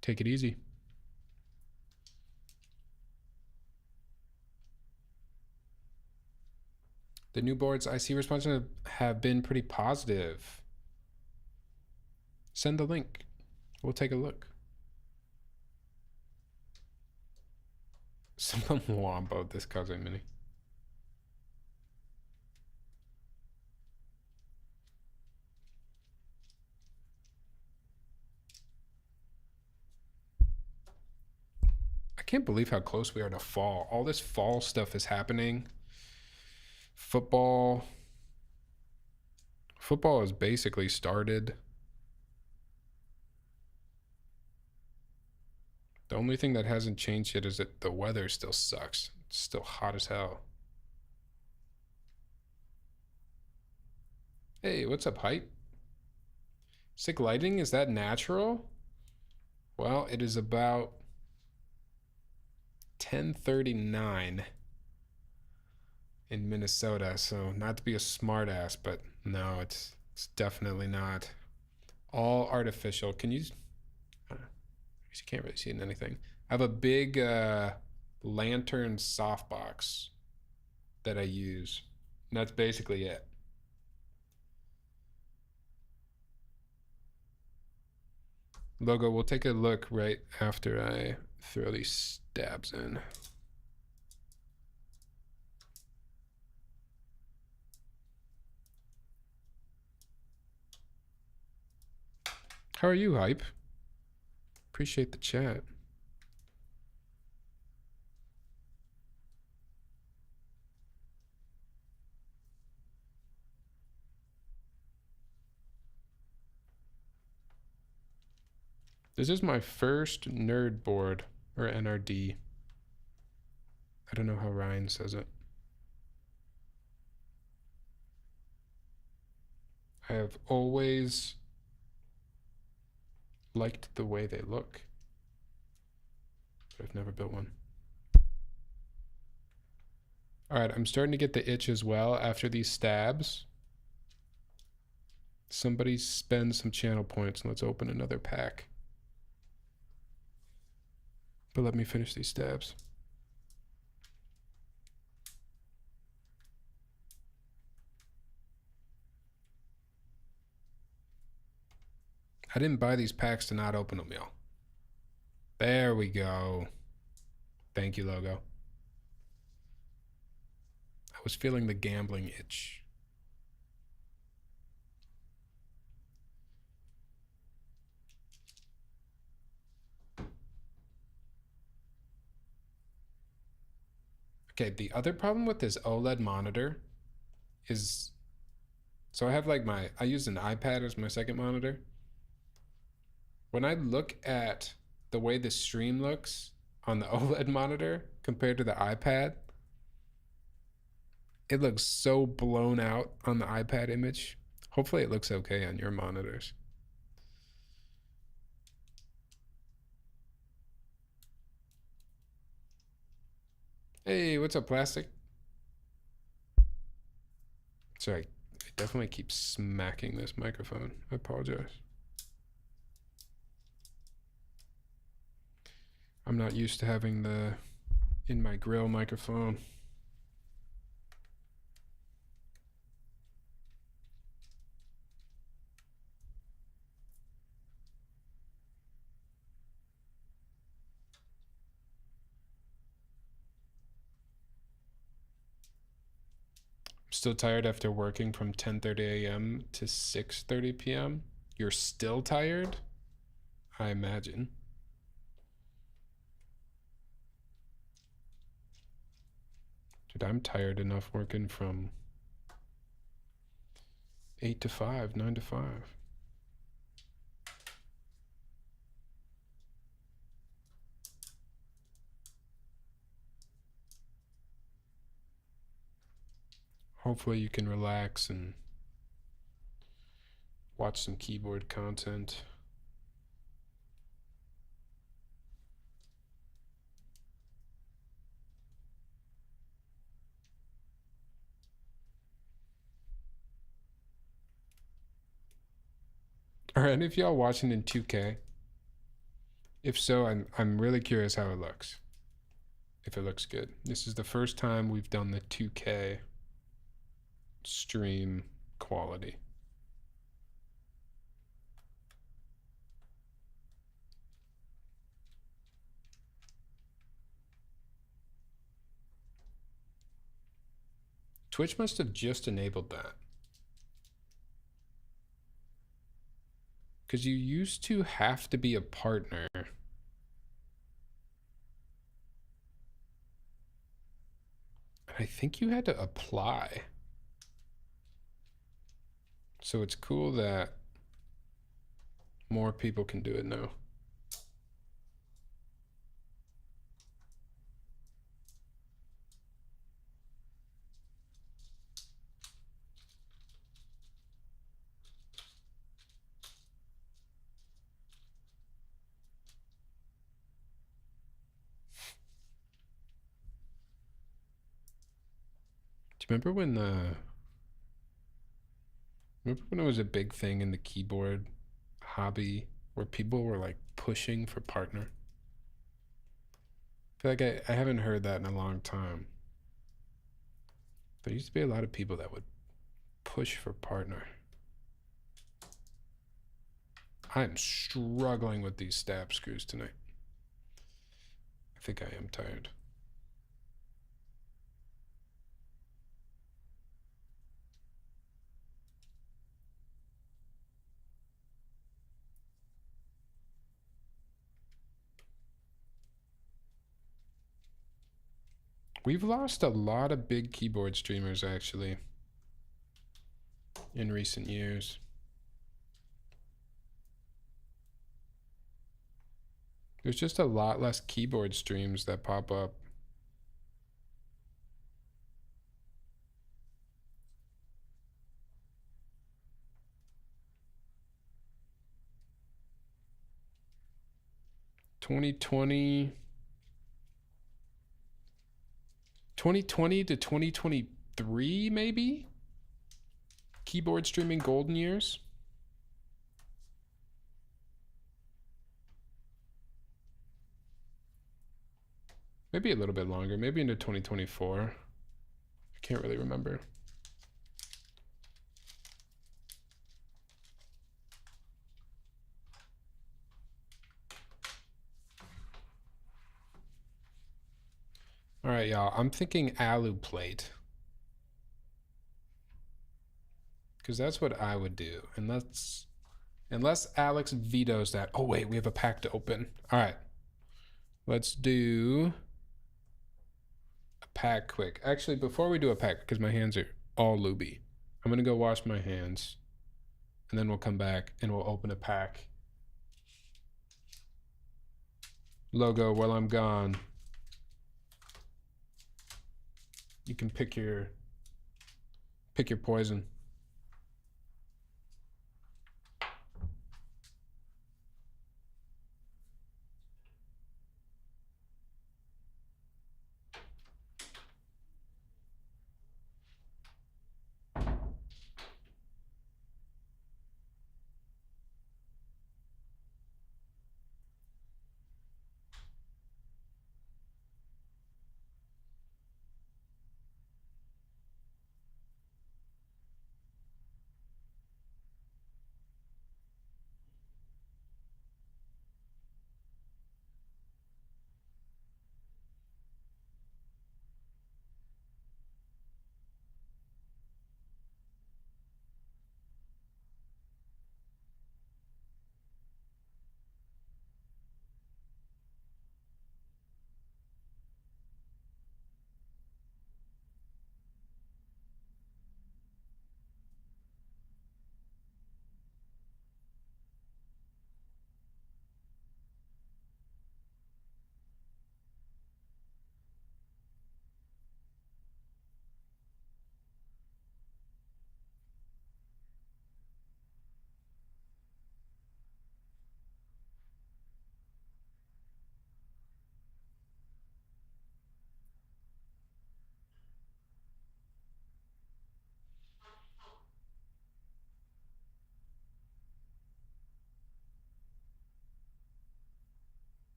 Take it easy. The new boards I see responses have been pretty positive. Send the link. We'll take a look. Someone womboed this KAZE Mini. I can't believe how close we are to fall. All this fall stuff is happening. Football has basically started. The only thing that hasn't changed yet is that the weather still sucks. It's still hot as hell. Hey, what's up, hype? Sick lighting, is that natural? Well, it is about 10:39 in Minnesota, so not to be a smartass, but no, it's definitely not. All artificial. Can you? You can't really see anything. I have a big lantern softbox that I use, and that's basically it. Logo, we'll take a look right after I throw these stabs in. How are you, hype? Appreciate the chat. This is my first nerd board, or NRD. I don't know how Ryan says it. I have always liked the way they look, but I've never built one. All right, I'm starting to get the itch as well after these stabs. Somebody spend some channel points and let's open another pack. But let me finish these stabs. I didn't buy these packs to not open them, y'all. There we go. Thank you, logo. I was feeling the gambling itch. Okay, the other problem with this OLED monitor is, so I have like I use an iPad as my second monitor. When I look at the way the stream looks on the OLED monitor compared to the iPad, it looks so blown out on the iPad image. Hopefully it looks okay on your monitors. Hey, what's up, Plastic? Sorry, I definitely keep smacking this microphone. I apologize. I'm not used to having the in my grill microphone. I'm still tired after working from 10:30 a.m. to 6:30 p.m. You're still tired? I imagine. Dude, I'm tired enough working from 8 to 5, 9 to 5. Hopefully you can relax and watch some keyboard content. Are any of y'all watching in 2K? If so, I'm really curious how it looks. If it looks good. This is the first time we've done the 2K stream quality. Twitch must have just enabled that. Because you used to have to be a partner. I think you had to apply. So it's cool that more people can do it now. Do you remember when it was a big thing in the keyboard hobby where people were like pushing for partner? I feel like I haven't heard that in a long time. There used to be a lot of people that would push for partner. I'm struggling with these stab screws tonight. I think I am tired. We've lost a lot of big keyboard streamers actually in recent years. There's just a lot less keyboard streams that pop up. ...2020 to 2023, maybe? Keyboard streaming golden years? Maybe a little bit longer, maybe into 2024. I can't really remember. All right, y'all. I'm thinking alu plate. Because that's what I would do. Unless Alex vetoes that. Oh, wait. We have a pack to open. All right. Let's do a pack quick. Actually, before we do a pack, because my hands are all lubey, I'm going to go wash my hands. And then we'll come back and we'll open a pack. Logo, while I'm gone, you can pick your poison.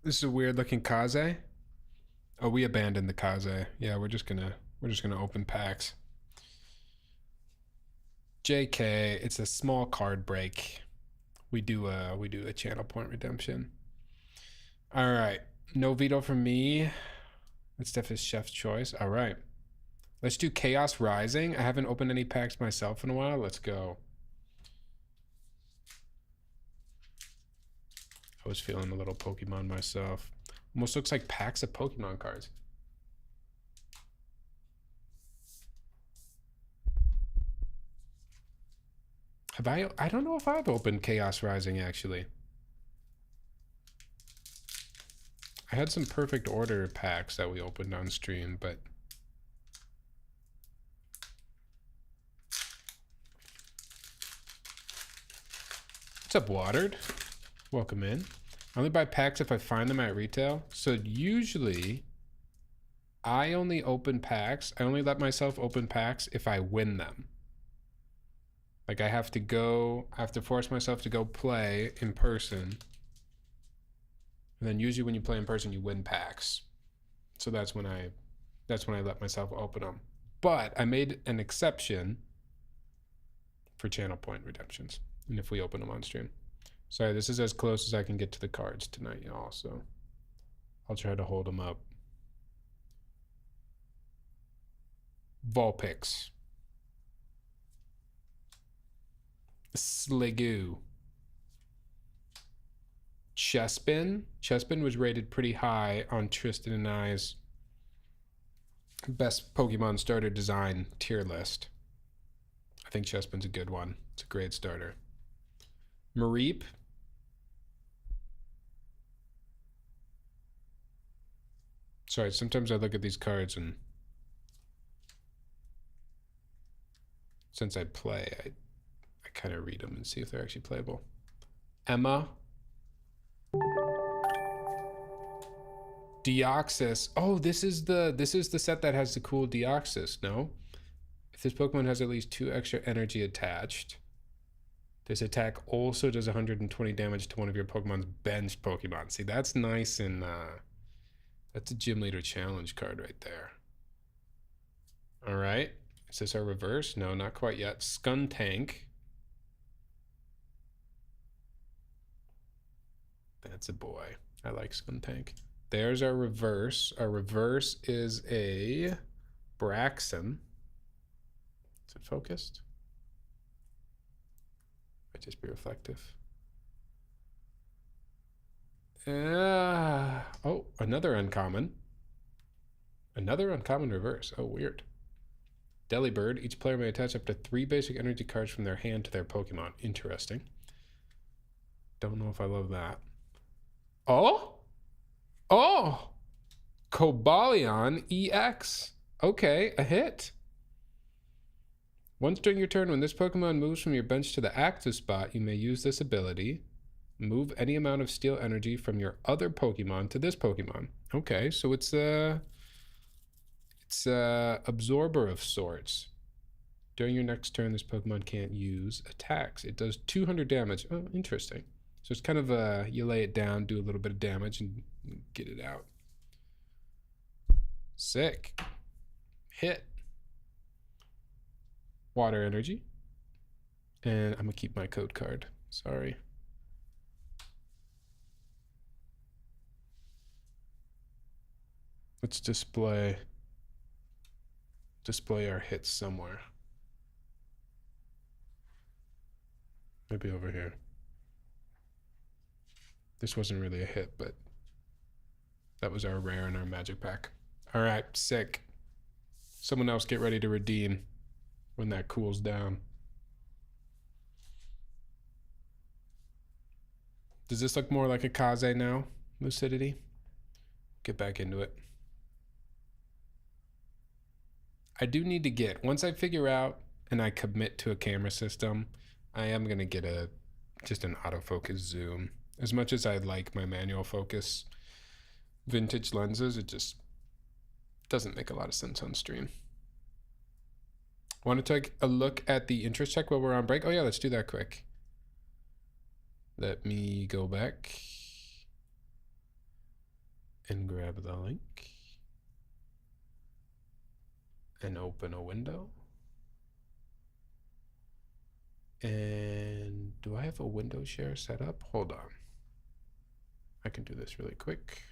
This is a weird looking KAZE. Oh, we abandoned the KAZE. Yeah, we're just gonna open packs. JK, it's a small card break. We do a channel point redemption. All right, no veto from me. That stuff is chef's choice. All right, let's do Chaos Rising. I haven't opened any packs myself in a while. Let's go. I was feeling a little Pokemon myself. Almost looks like packs of Pokemon cards. I don't know if I've opened Chaos Rising actually. I had some Perfect Order packs that we opened on stream, but what's up, Watered? Welcome in. I only buy packs if I find them at retail. So usually I only open packs. I only let myself open packs if I win them. Like I have to force myself to go play in person. And then usually when you play in person, you win packs. So that's when I let myself open them. But I made an exception for channel point redemptions. And if we open them on stream. Sorry, this is as close as I can get to the cards tonight, y'all, so I'll try to hold them up. Vulpix. Sliggoo. Chespin. Chespin was rated pretty high on Tristan and I's best Pokemon starter design tier list. I think Chespin's a good one. It's a great starter. Mareep. Sorry, sometimes I look at these cards and since I play, I kind of read them and see if they're actually playable. Emma. Deoxys. Oh, this is the set that has the cool Deoxys, no? If this Pokemon has at least 2 extra energy attached, this attack also does 120 damage to one of your Pokemon's benched Pokemon. See, that's nice, and that's a Gym Leader Challenge card right there. All right. Is this our reverse? No, not quite yet. Skuntank. That's a boy. I like Skuntank. There's our reverse. Our reverse is a Braxton. Is it focused? Might just be reflective. Oh, another uncommon. Another uncommon reverse. Oh, weird. Delibird. Each player may attach up to 3 basic energy cards from their hand to their Pokemon. Interesting. Don't know if I love that. Oh? Oh! Cobalion EX. Okay, a hit. Once during your turn, when this Pokemon moves from your bench to the active spot, you may use this ability. Move any amount of steel energy from your other Pokemon to this Pokemon. Okay, so it's a absorber of sorts. During your next turn, this Pokemon can't use attacks. It does 200 damage. Oh, interesting. So it's kind of you lay it down, do a little bit of damage, and get it out. Sick. Hit. Water energy. And I'm going to keep my code card. Sorry. Let's display our hits somewhere. Maybe over here. This wasn't really a hit, but that was our rare in our magic pack. All right, sick. Someone else get ready to redeem when that cools down. Does this look more like a KAZE now? Lucidity? Get back into it. I do need to get, once I figure out and I commit to a camera system, I am going to get just an autofocus zoom. As much as I like my manual focus vintage lenses, it just doesn't make a lot of sense on stream. Want to take a look at the interest check while we're on break? Oh yeah, let's do that quick. Let me go back and grab the link and open a window. And do I have a window share set up? Hold on. I can do this really quick.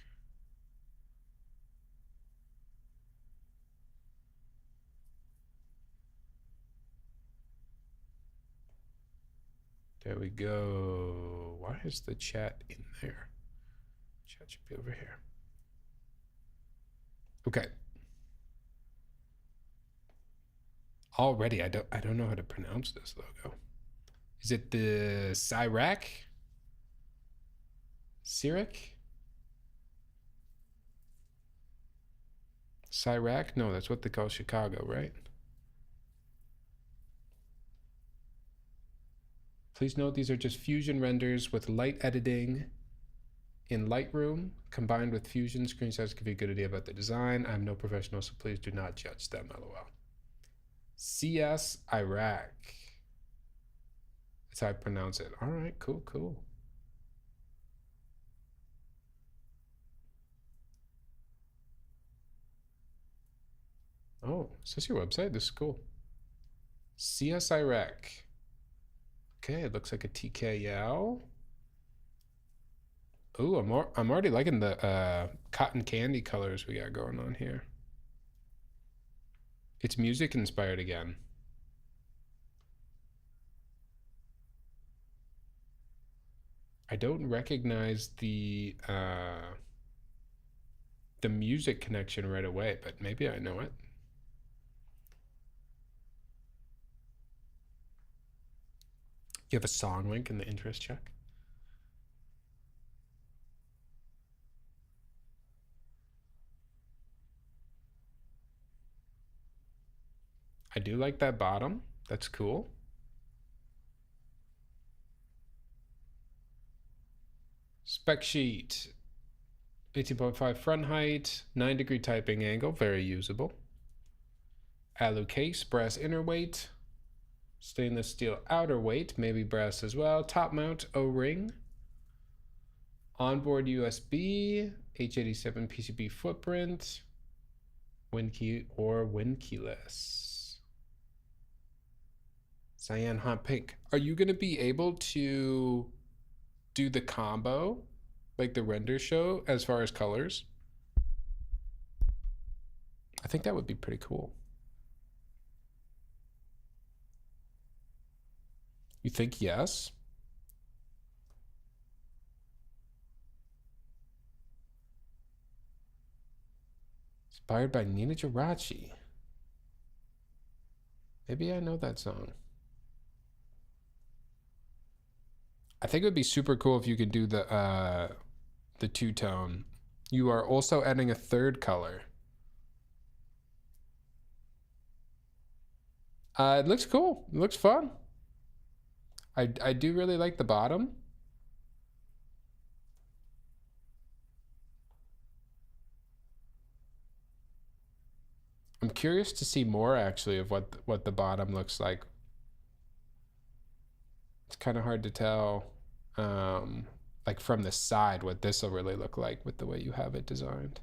There we go. Why is the chat in there? Chat should be over here. Okay. Already, I don't know how to pronounce this logo. Is it the Cyrac? Cyrac? Cyrac? No, that's what they call Chicago, right? Please note these are just fusion renders with light editing in Lightroom combined with fusion screenshots give you a good idea about the design. I'm no professional, so please do not judge them, LOL. CS Iraq. That's how I pronounce it. All right, cool, cool. Oh, is this your website? This is cool. CS Iraq. Okay, it looks like a TK Yao. Ooh, I'm already liking the cotton candy colors we got going on here. It's music inspired again. I don't recognize the music connection right away, but maybe I know it. You have a song link in the interest check? I do like that bottom. That's cool. Spec sheet. 18.5 front height, 9-degree typing angle, very usable. Alu case, brass inner weight, stainless steel outer weight, maybe brass as well. Top mount O-ring. Onboard USB, H87 PCB footprint, WinKey or WinKeyless. Cyan hot pink. Are you going to be able to do the combo like the render show as far as colors? I think that would be pretty cool. You think yes? Inspired by Nina Geraci. Maybe I know that song. I think it would be super cool if you could do the two-tone. You are also adding a third color. It looks cool. It looks fun. I do really like the bottom. I'm curious to see more actually of what the bottom looks like. It's kind of hard to tell, like from the side, what this will really look like with the way you have it designed.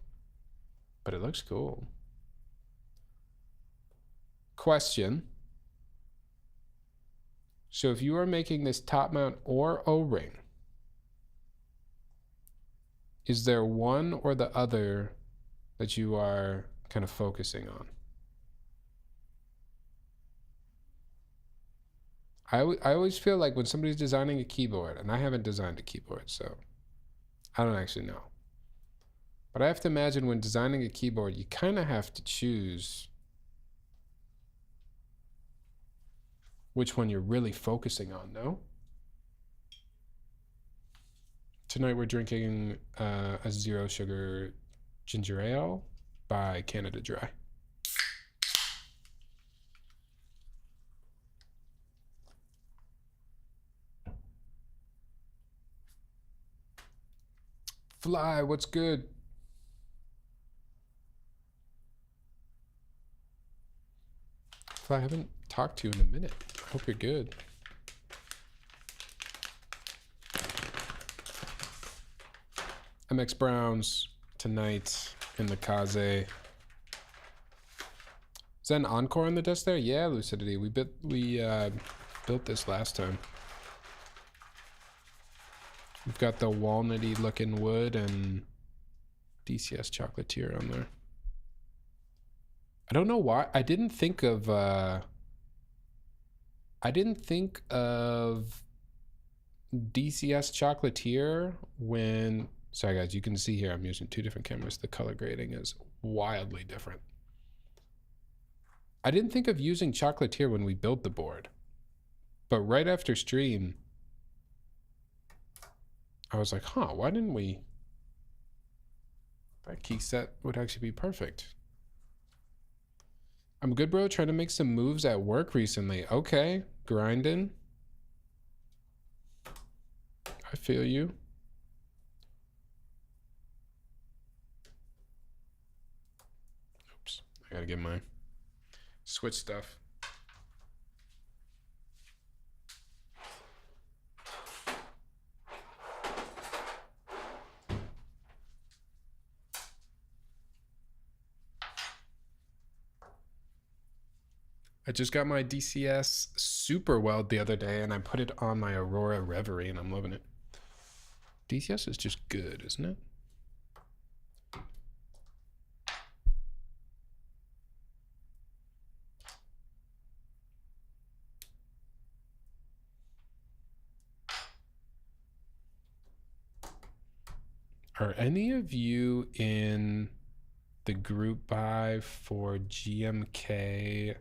But it looks cool. Question. So if you are making this top mount or O-ring, is there one or the other that you are kind of focusing on? I always feel like when somebody's designing a keyboard, and I haven't designed a keyboard, so I don't actually know. But I have to imagine when designing a keyboard, you kind of have to choose which one you're really focusing on, no? Tonight we're drinking a 0 sugar ginger ale by Canada Dry. Fly, what's good? Fly, I haven't talked to you in a minute. I hope you're good. MX Browns tonight in the KAZE. Is that an encore on the desk there? Yeah, Lucidity. We built this last time. We've got the walnutty looking wood and DCS chocolatier on there. I don't know why I didn't think of DCS chocolatier when, sorry guys, you can see here I'm using 2 different cameras. The color grading is wildly different. I didn't think of using chocolatier when we built the board, but right after stream I was like, huh, why didn't we? That key set would actually be perfect. I'm good, bro. Trying to make some moves at work recently. Okay, grinding. I feel you. Oops, I gotta get my switch stuff. I just got my DCS Super Weld the other day and I put it on my Aurora Reverie and I'm loving it. DCS is just good, isn't it? Are any of you in the group buy for GMK?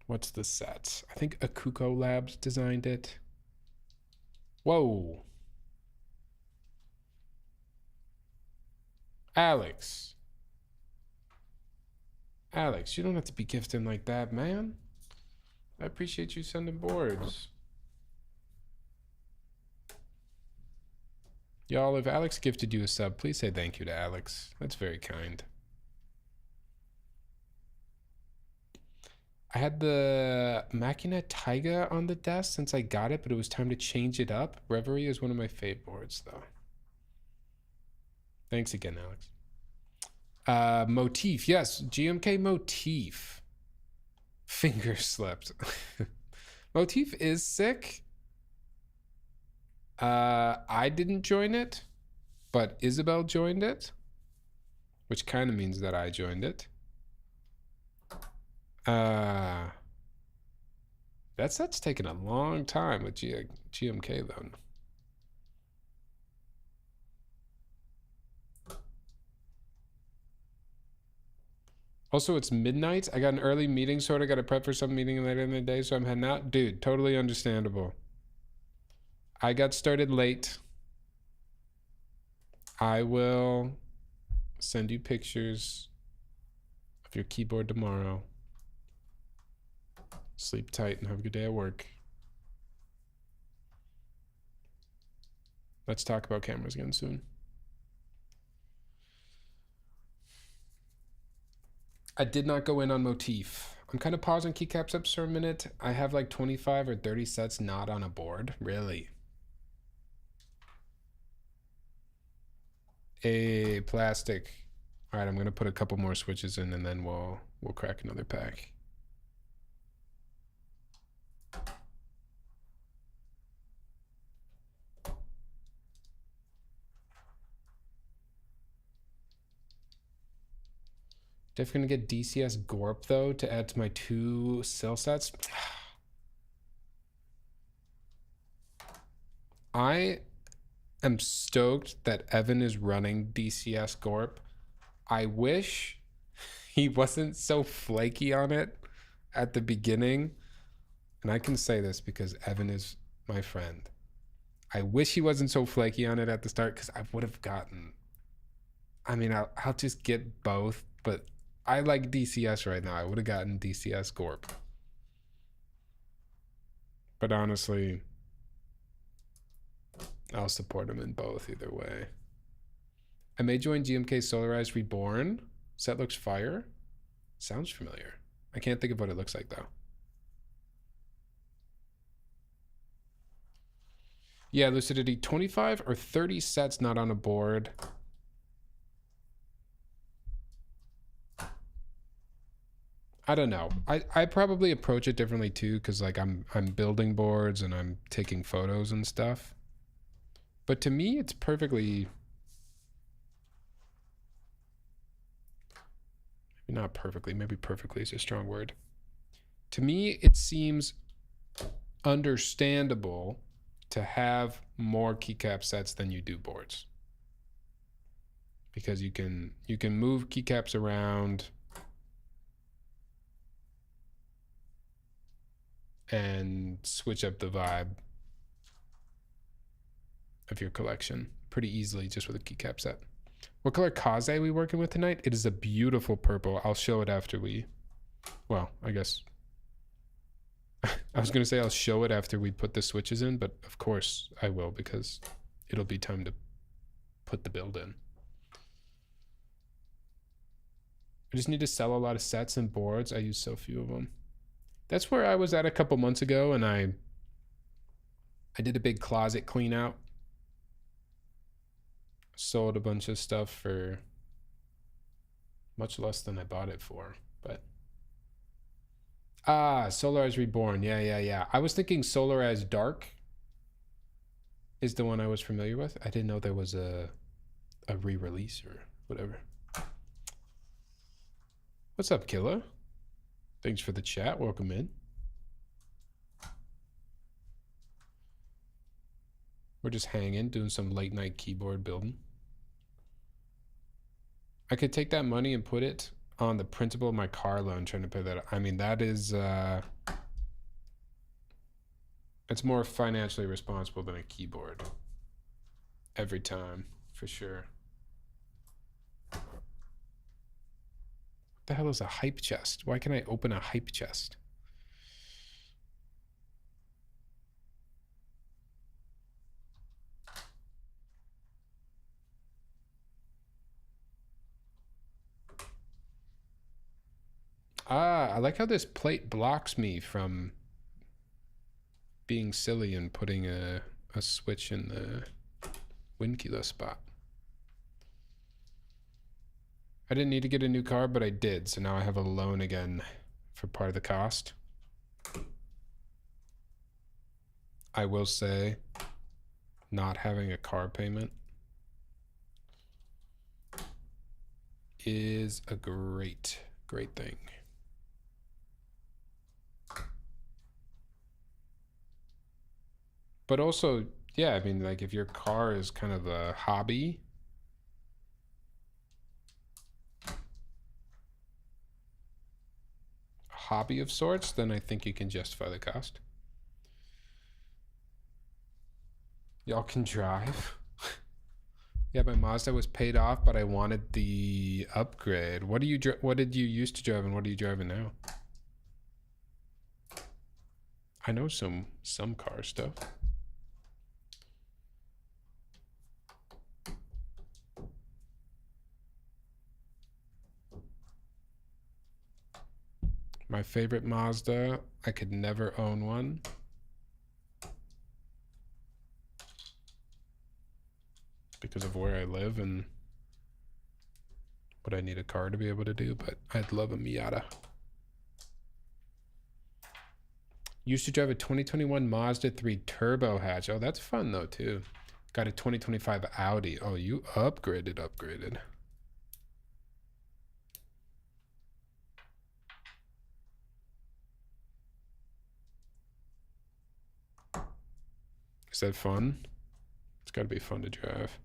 What's the set? I think Akuko Labs designed it. Whoa. Alex. Alex, you don't have to be gifting like that, man. I appreciate you sending boards. Y'all, if Alex gifted you a sub, please say thank you to Alex. That's very kind. I had the Machina Taiga on the desk since I got it, but it was time to change it up. Reverie is one of my fave boards, though. Thanks again, Alex. Motif, yes, GMK Motif. Finger slipped. Motif is sick. I didn't join it, but Isabel joined it, which kind of means that I joined it. That set's taken a long time with GMK though. Also, it's midnight. I got an early meeting, sort of got to prep for some meeting later in the day, so I'm heading out. Dude, totally understandable. I got started late. I will send you pictures of your keyboard tomorrow. Sleep tight and have a good day at work. Let's talk about cameras again soon. I did not go in on Motif. I'm kind of pausing keycaps up for a minute. I have like 25 or 30 sets not on a board. Really? A plastic. All right, I'm gonna put a couple more switches in and then we'll crack another pack. Definitely gonna get DCS Gorp though to add to my 2 cell sets. I am stoked that Evan is running DCS Gorp. I wish he wasn't so flaky on it at the beginning. And I can say this because Evan is my friend. I wish he wasn't so flaky on it at the start because I would have gotten... I mean, I'll just get both, but I like DCS right now. I would have gotten DCS Gorp. But honestly, I'll support him in both either way. I may join GMK Solarized Reborn. Set looks fire. Sounds familiar. I can't think of what it looks like though. Yeah, Lucidity, 25 or 30 sets not on a board. I don't know. I probably approach it differently too, because like I'm building boards and I'm taking photos and stuff. But to me, it's perfectly... Maybe not perfectly. Maybe perfectly is a strong word. To me, it seems understandable to have more keycap sets than you do boards, because you can move keycaps around and switch up the vibe of your collection pretty easily just with a keycap set. What color KAZE are we working with tonight? It is a beautiful purple. I'll show it after we... Well, I guess... I was going to say I'll show it after we put the switches in, but of course I will, because it'll be time to put the build in. I just need to sell a lot of sets and boards. I use so few of them. That's where I was at a couple months ago, and I did a big closet clean out. Sold a bunch of stuff for much less than I bought it for, but Ah, Solar as Reborn. Yeah. I was thinking Solar as Dark is the one I was familiar with. I didn't know there was a re-release or whatever. What's up, Killa? Thanks for the chat. Welcome in. We're just hanging, doing some late night keyboard building. I could take that money and put it on the principal of my car loan, trying to pay that. I mean, that is, it's more financially responsible than a keyboard. Every time, for sure. What the hell is a hype chest? Why can I open a hype chest? Ah, I like how this plate blocks me from being silly and putting a switch in the Winkila spot. I didn't need to get a new car, but I did, so now I have a loan again for part of the cost. I will say, not having a car payment is a great thing. But also, yeah, I mean, like if your car is kind of a hobby, of sorts, then I think you can justify the cost. Y'all can drive. Yeah, my Mazda was paid off, but I wanted the upgrade. What did you used to drive and what are you driving now? I know some car stuff. My favorite Mazda, I could never own one. Because of where I live and what I need a car to be able to do, but I'd love a Miata. Used to drive a 2021 Mazda 3 turbo hatch. Oh, that's fun though too. Got a 2025 Audi. Oh, you upgraded. Is that fun? It's got to be fun to drive.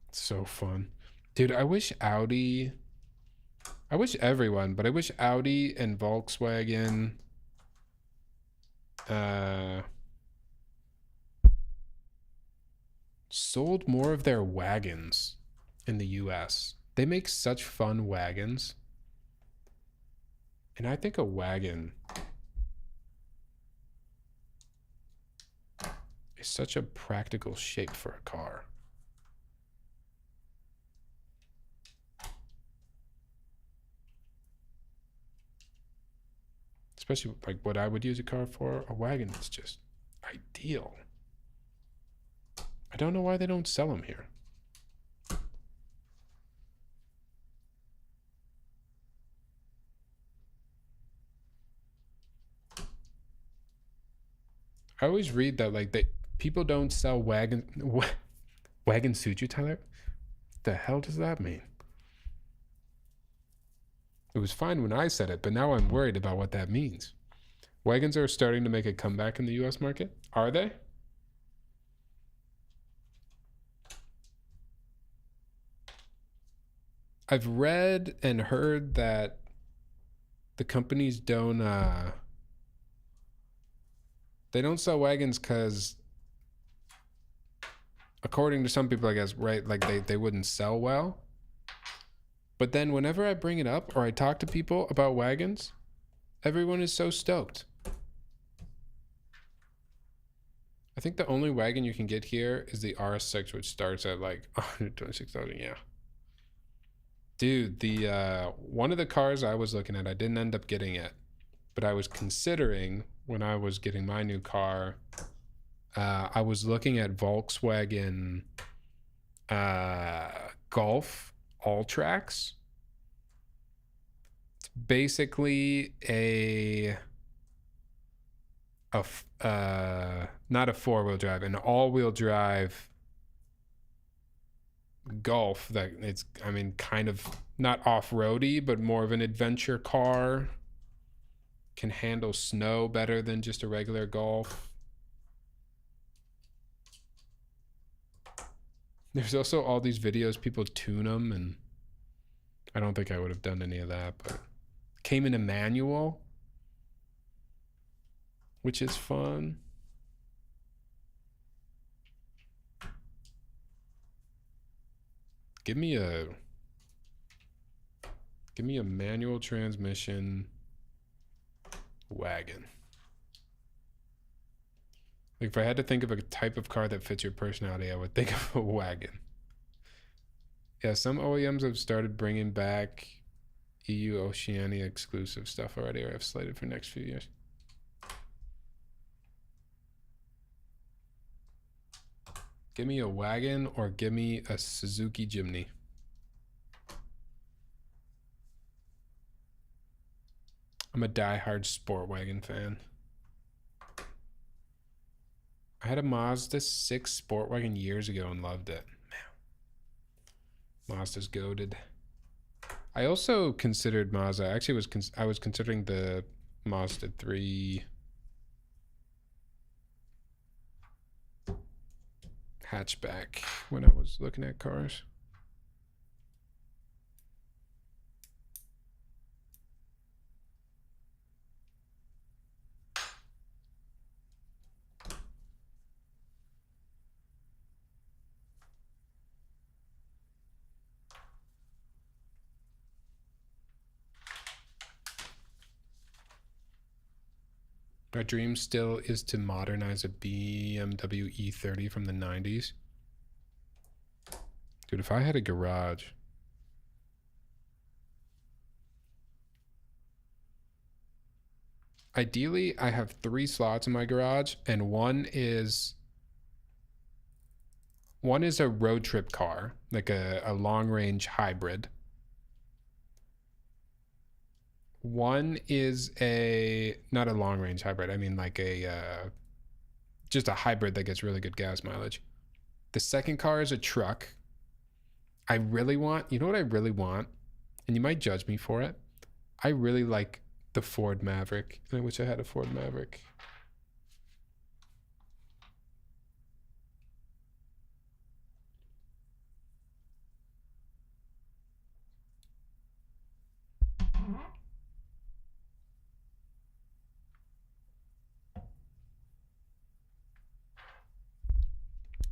It's so fun. Dude, I wish everyone, but I wish Audi and Volkswagen sold more of their wagons in the US. They make such fun wagons. And I think a wagon is such a practical shape for a car. Especially like what I would use a car for. A wagon is just ideal. I don't know why they don't sell them here. I always read that like people don't sell wagon suit you, Tyler. What the hell does that mean? It was fine when I said it, but now I'm worried about what that means. Wagons are starting to make a comeback in the US market. Are they? I've read and heard that the companies don't sell wagons because, according to some people, I guess, right, like they wouldn't sell well. But then whenever I bring it up or I talk to people about wagons, everyone is so stoked. I think the only wagon you can get here is the RS6, which starts at like 126,000. Yeah. Dude, the one of the cars I was looking at, I didn't end up getting it, but I was considering when I was getting my new car, I was looking at Volkswagen Golf All Tracks. It's basically not a four-wheel drive, an all-wheel drive Golf that it's, I mean, kind of not off-roady, but more of an adventure car. Can handle snow better than just a regular Golf. There's also all these videos, people tune them, and I don't think I would have done any of that, but came in a manual, which is fun. Give me a manual transmission wagon. Like if I had to think of a type of car that fits your personality, I would think of a wagon. Yeah, some OEMs have started bringing back EU Oceania exclusive stuff already, or have slated for next few years. Give me a wagon or give me a Suzuki Jimny. I'm a diehard sport wagon fan. I had a Mazda 6 sport wagon years ago and loved it. Man. Mazda's goated. I also considered Mazda. Actually, I was considering the Mazda 3 hatchback when I was looking at cars. My dream still is to modernize a BMW E30 from the 90s. Dude, if I had a garage. Ideally, I have 3 slots in my garage, and one is a road trip car, like a long range hybrid. One is not a long range hybrid. I mean like just a hybrid that gets really good gas mileage. The second car is a truck. I really want, you know what I really want? And you might judge me for it. I really like the Ford Maverick, and I wish I had a Ford Maverick.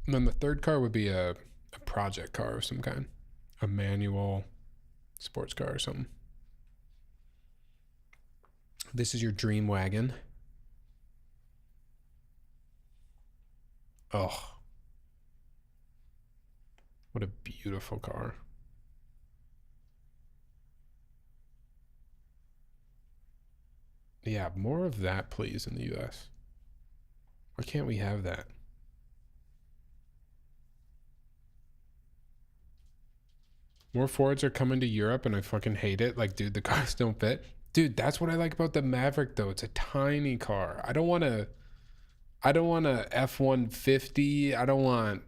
And then the third car would be a project car of some kind, a manual sports car or something. This is your dream wagon. Oh, what a beautiful car. Yeah, more of that, please, in the US. Why can't we have that? More Fords are coming to Europe, and I fucking hate it. Like, dude, the cars don't fit. Dude, that's what I like about the Maverick, though. It's a tiny car. I don't want a F-150. I don't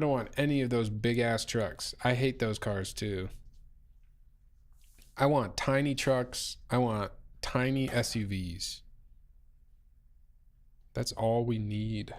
want any of those big ass trucks. I hate those cars too. I want tiny trucks. I want tiny SUVs. That's all we need.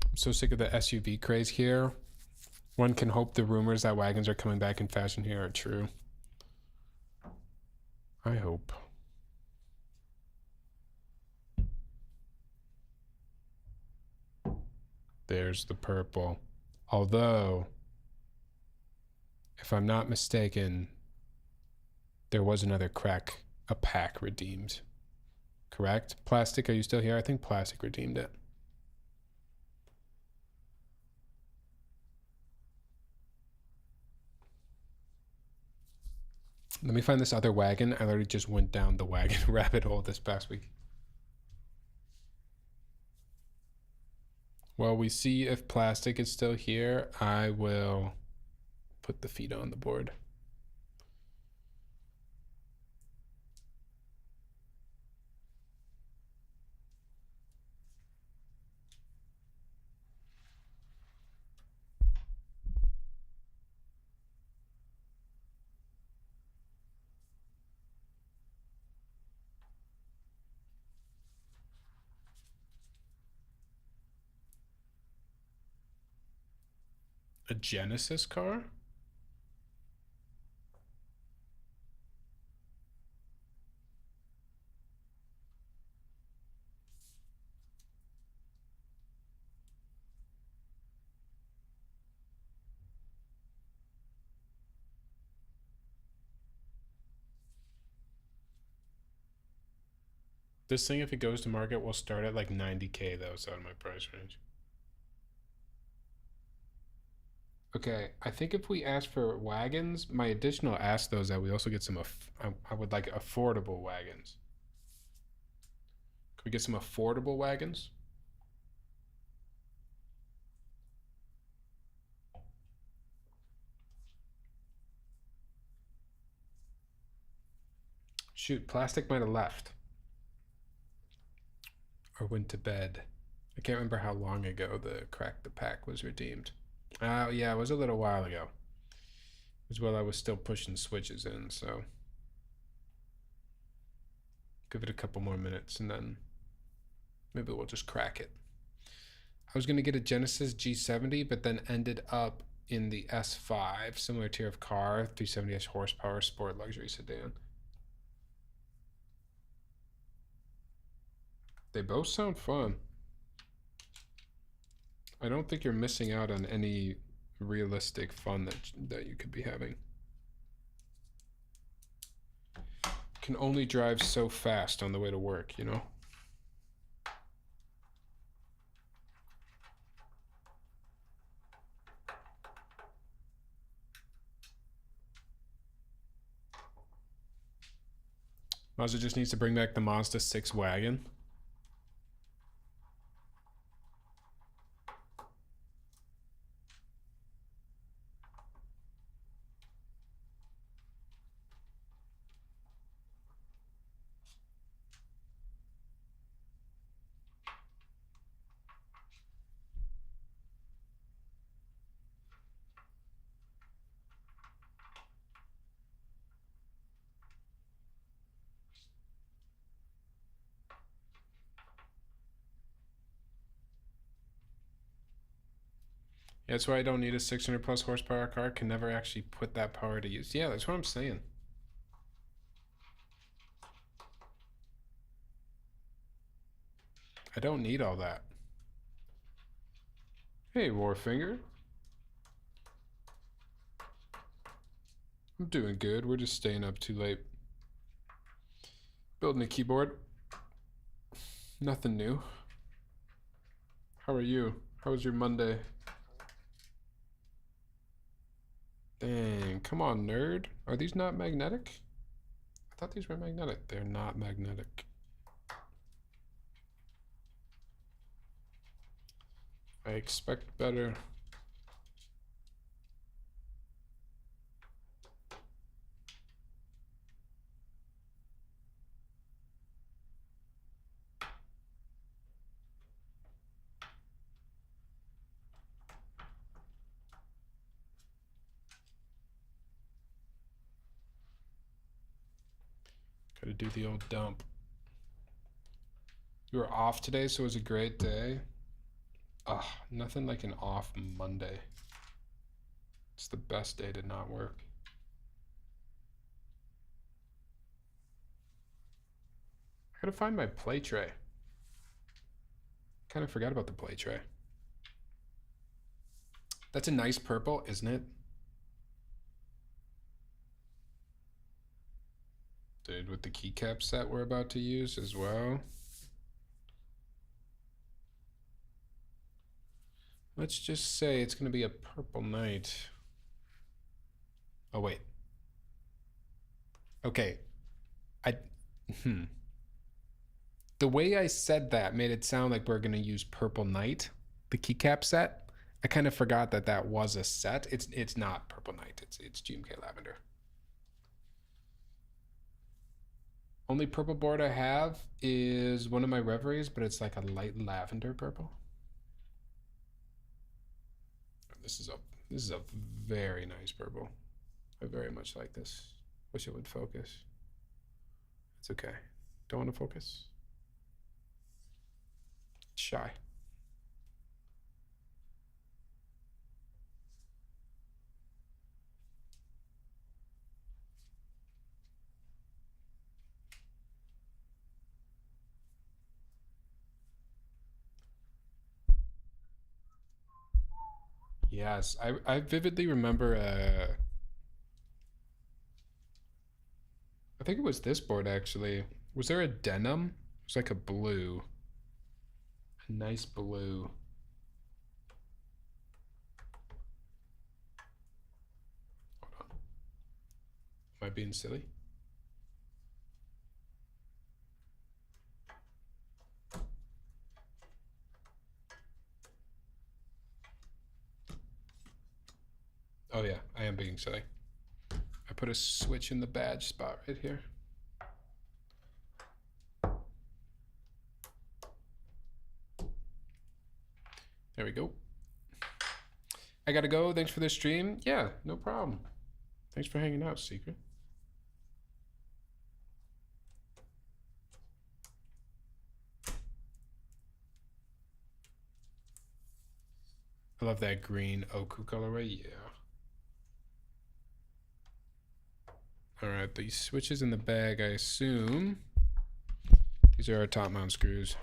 I'm so sick of the SUV craze here. One can hope the rumors that wagons are coming back in fashion here are true. I hope. There's the purple. Although If I'm not mistaken, there was another a pack redeemed. Correct? Plastic, are you still here? I think Plastic redeemed it. Let me find this other wagon. I literally just went down the wagon rabbit hole this past week. While we see if Plastic is still here, I will put the feed on the board. A Genesis car? This thing, if it goes to market, will start at like 90K though. It's out of my price range. Okay, I think if we ask for wagons, my additional ask though is that we also get some, I would like affordable wagons. Can we get some affordable wagons? Shoot, Plastic might have left. Or went to bed. I can't remember how long ago the Crack the Pack was redeemed. Yeah, it was a little while ago. It was while I was still pushing switches in, so give it a couple more minutes and then maybe we'll just crack it. I was gonna get a Genesis G70, but then ended up in the S5, similar tier of car, 370 horsepower, sport luxury sedan. They both sound fun. I don't think you're missing out on any realistic fun that you could be having. Can only drive so fast on the way to work, you know? Mazda just needs to bring back the Mazda 6 wagon. Yeah, that's why I don't need a 600 plus horsepower car. Can never actually put that power to use. Yeah, that's what I'm saying. I don't need all that. Hey, Warfinger. I'm doing good. We're just staying up too late. Building a keyboard. Nothing new. How are you? How was your Monday? Dang, come on, nerd. Are these not magnetic? I thought these were magnetic. They're not magnetic. I expect better. Gotta do the old dump. You were off today, so it was a great day. Ugh, nothing like an off Monday. It's the best day to not work. I gotta find my play tray. Kind of forgot about the play tray. That's a nice purple, isn't it? Dude, with the keycap set we're about to use as well. Let's just say it's going to be a purple knight. Oh, wait. Okay. The way I said that made it sound like we're going to use purple knight, the keycap set. I kind of forgot that that was a set. It's not purple knight. It's GMK lavender. Only purple board I have is one of my reveries, but it's like a light lavender purple. This is a very nice purple. I very much like this. Wish it would focus. It's okay. Don't want to focus. Shy. Yes, I vividly remember I think it was this board actually. Was there a denim? It was like a blue. A nice blue. Hold on. Am I being silly? Oh yeah, I am being silly. I put a switch in the badge spot right here. There we go. I gotta go. Thanks for the stream. Yeah, no problem. Thanks for hanging out, Secret. I love that green Oku colorway. Yeah. All right, these switches in the bag, I assume. These are our top mount screws.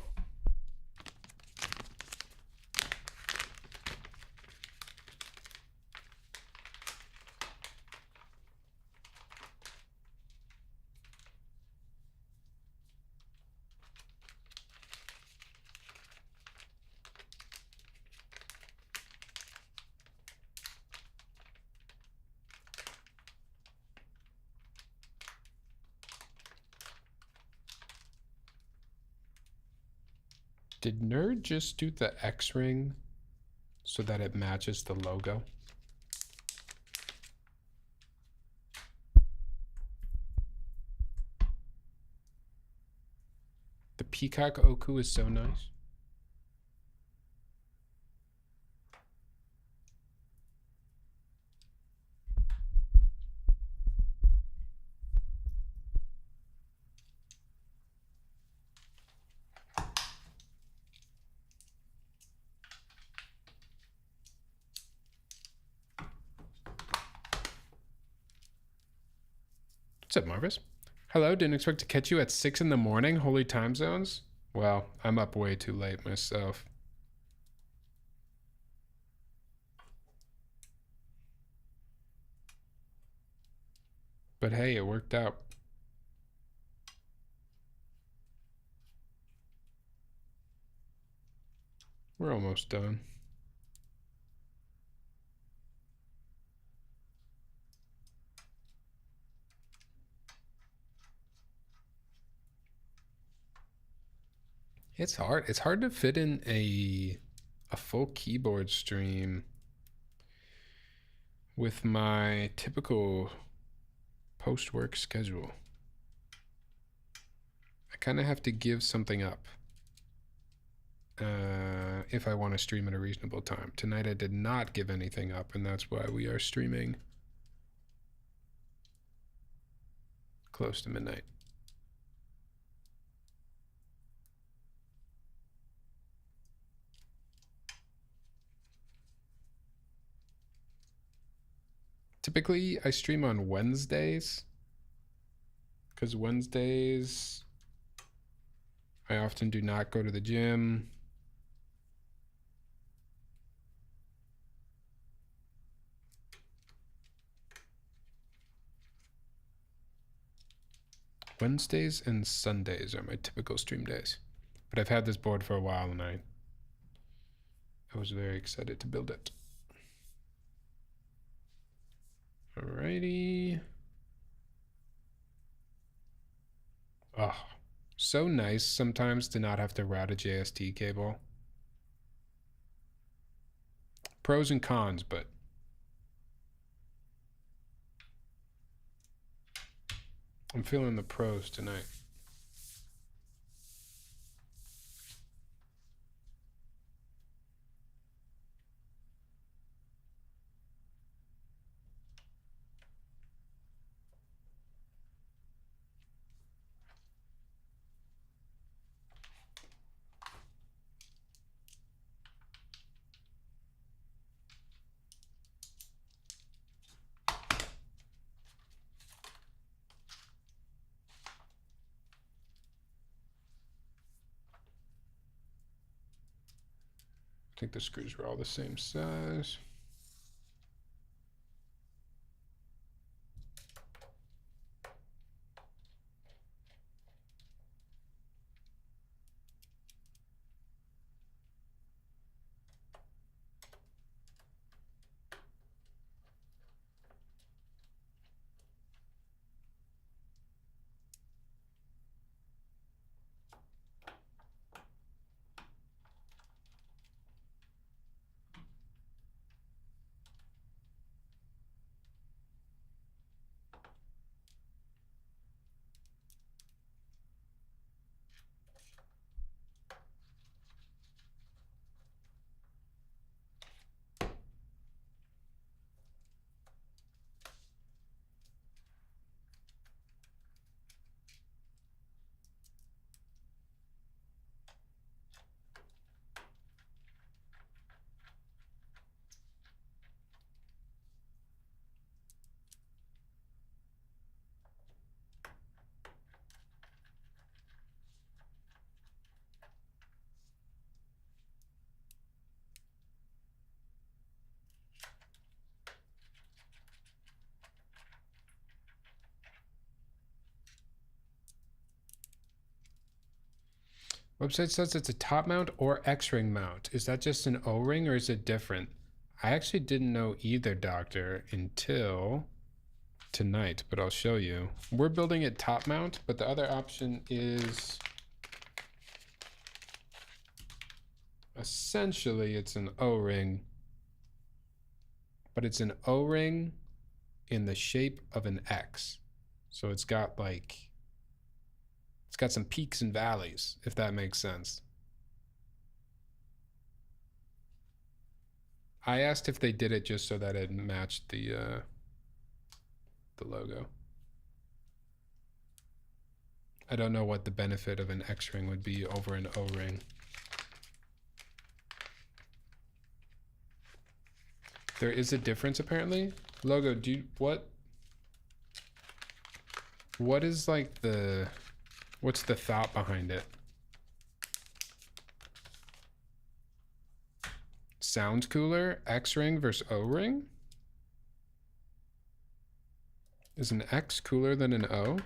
Did Nerd just do the X-ring so that it matches the logo? The Peacock Oku is so nice. What's up, Marvis? Hello, didn't expect to catch you at 6 in the morning. Holy time zones? Well, I'm up way too late myself. But hey, it worked out. We're almost done. It's hard. It's hard to fit in a full keyboard stream with my typical post-work schedule. I kind of have to give something up if I want to stream at a reasonable time. Tonight I did not give anything up, and that's why we are streaming close to midnight. Typically, I stream on Wednesdays because Wednesdays I often do not go to the gym. Wednesdays and Sundays are my typical stream days. But I've had this board for a while and I was very excited to build it. Alrighty. Oh, so nice sometimes to not have to route a JST cable. Pros and cons, but I'm feeling the pros tonight. I think the screws were all the same size. Website says it's a top mount or X-ring mount. Is that just an O-ring or is it different? I actually didn't know either, doctor, until tonight, but I'll show you. We're building it top mount, but the other option is essentially it's an O-ring, but it's an O-ring in the shape of an X. So it's got like, it's got some peaks and valleys, if that makes sense. I asked if they did it just so that it matched the logo. I don't know what the benefit of an X-ring would be over an O-ring. There is a difference apparently. Logo, do you, what is like the, what's the thought behind it? Sounds cooler, X-ring versus O-ring? Is an X cooler than an O?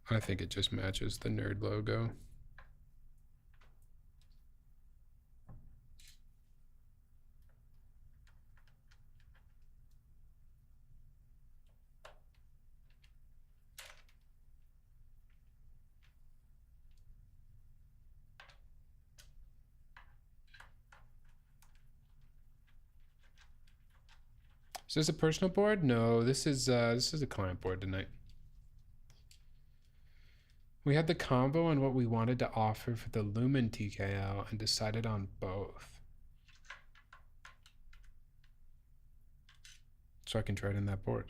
I think it just matches the nerd logo. Is this a personal board? No, this is a client board tonight. We had the combo on what we wanted to offer for the Lumen TKO and decided on both. So I can try it in that board.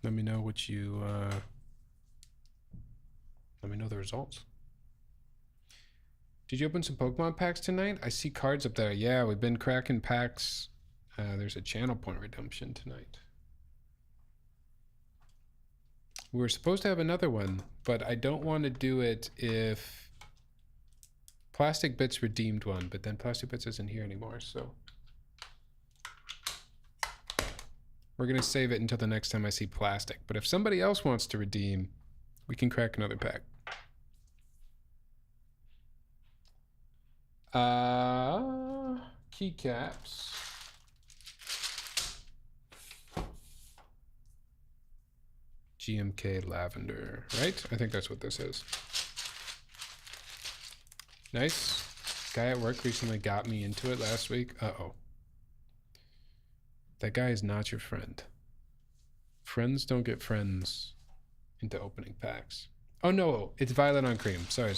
Let me know what you, let me know the results. Did you open some Pokemon packs tonight? I see cards up there. Yeah, we've been cracking packs. There's a channel point redemption tonight. We were supposed to have another one, but I don't want to do it if Plastic Bits redeemed one, but then Plastic Bits isn't here anymore, so we're going to save it until the next time I see Plastic. But if somebody else wants to redeem, we can crack another pack. Keycaps. GMK Lavender, right? I think that's what this is. Nice. Guy at work recently got me into it last week. Uh-oh. That guy is not your friend. Friends don't get friends into opening packs. Oh no, it's Violet on Cream. Sorry.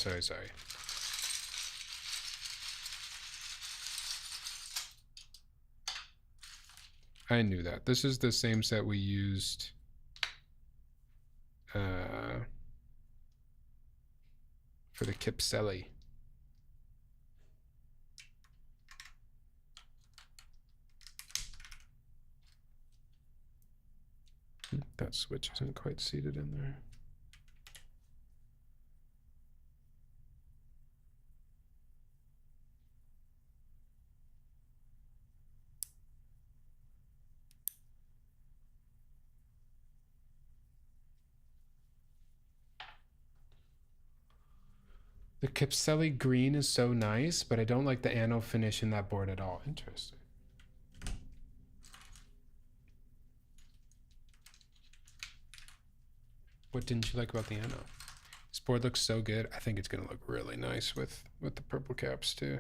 I knew that. This is the same set we used for the Kipselli. That switch isn't quite seated in there. The Kipselli green is so nice, but I don't like the anno finish in that board at all. Interesting. What didn't you like about the anno? This board looks so good. I think it's going to look really nice with the purple caps too.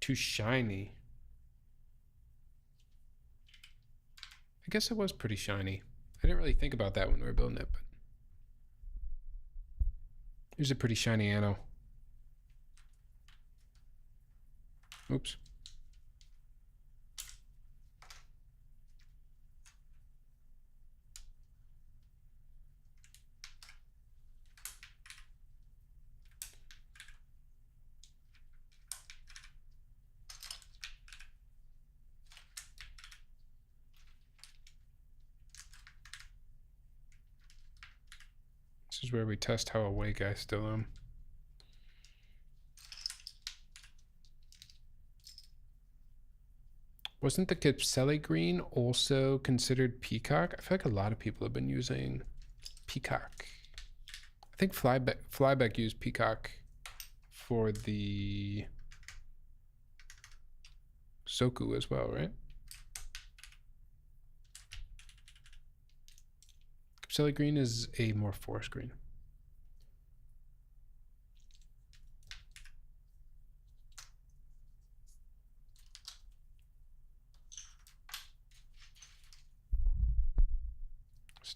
Too shiny. I guess it was pretty shiny. I didn't really think about that when we were building it, but here's a pretty shiny anno. Oops. This is where we test how awake I still am. Wasn't the Kipselli green also considered Peacock? I feel like a lot of people have been using Peacock. I think Flyback used Peacock for the Soku as well, right? Kipselli green is a more forest green.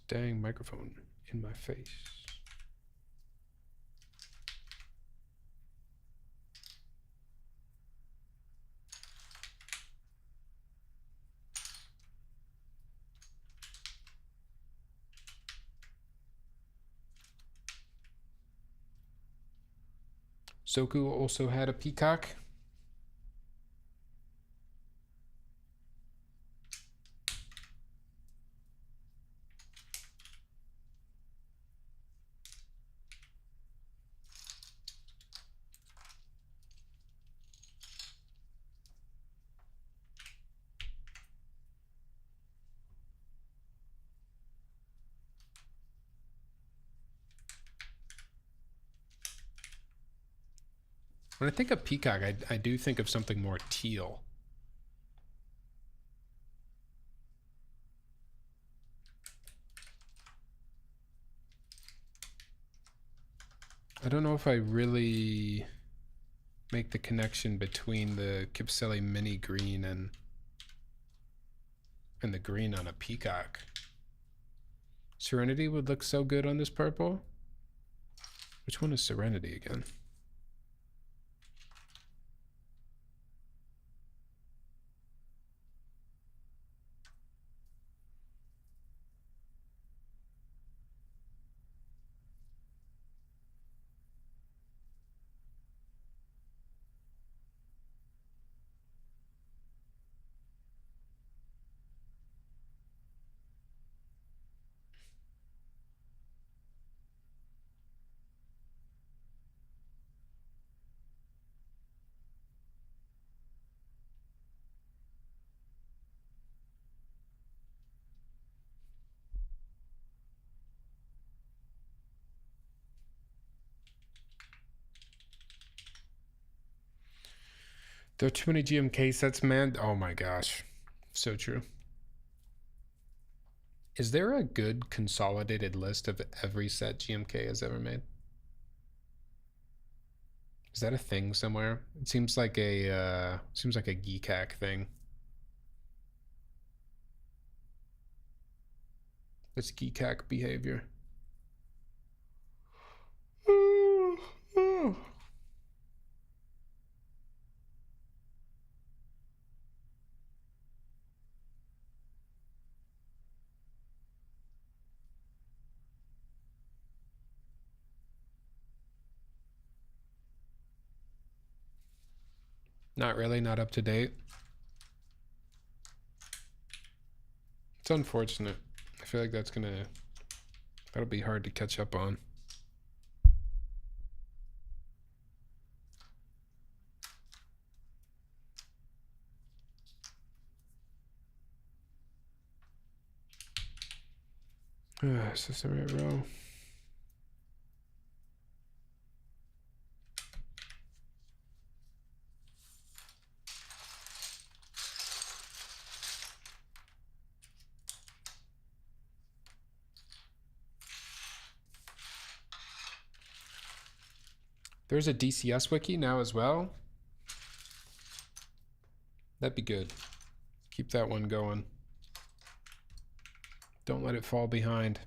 Dang microphone in my face. Soku also had a Peacock. When I think of Peacock, I do think of something more teal. I don't know if I really make the connection between the Kipselli mini green and And the green on a peacock. Serenity would look so good on this purple. Which one is Serenity again? There are too many GMK sets, man. Oh my gosh. So true. Is there a good consolidated list of every set GMK has ever made? Is that a thing somewhere? It seems like a geek hack thing. It's geek hack behavior. Not really, not up to date. It's unfortunate. I feel like that'll be hard to catch up on. Is this the right row? There's a DCS wiki now as well. That'd be good. Keep that one going. Don't let it fall behind.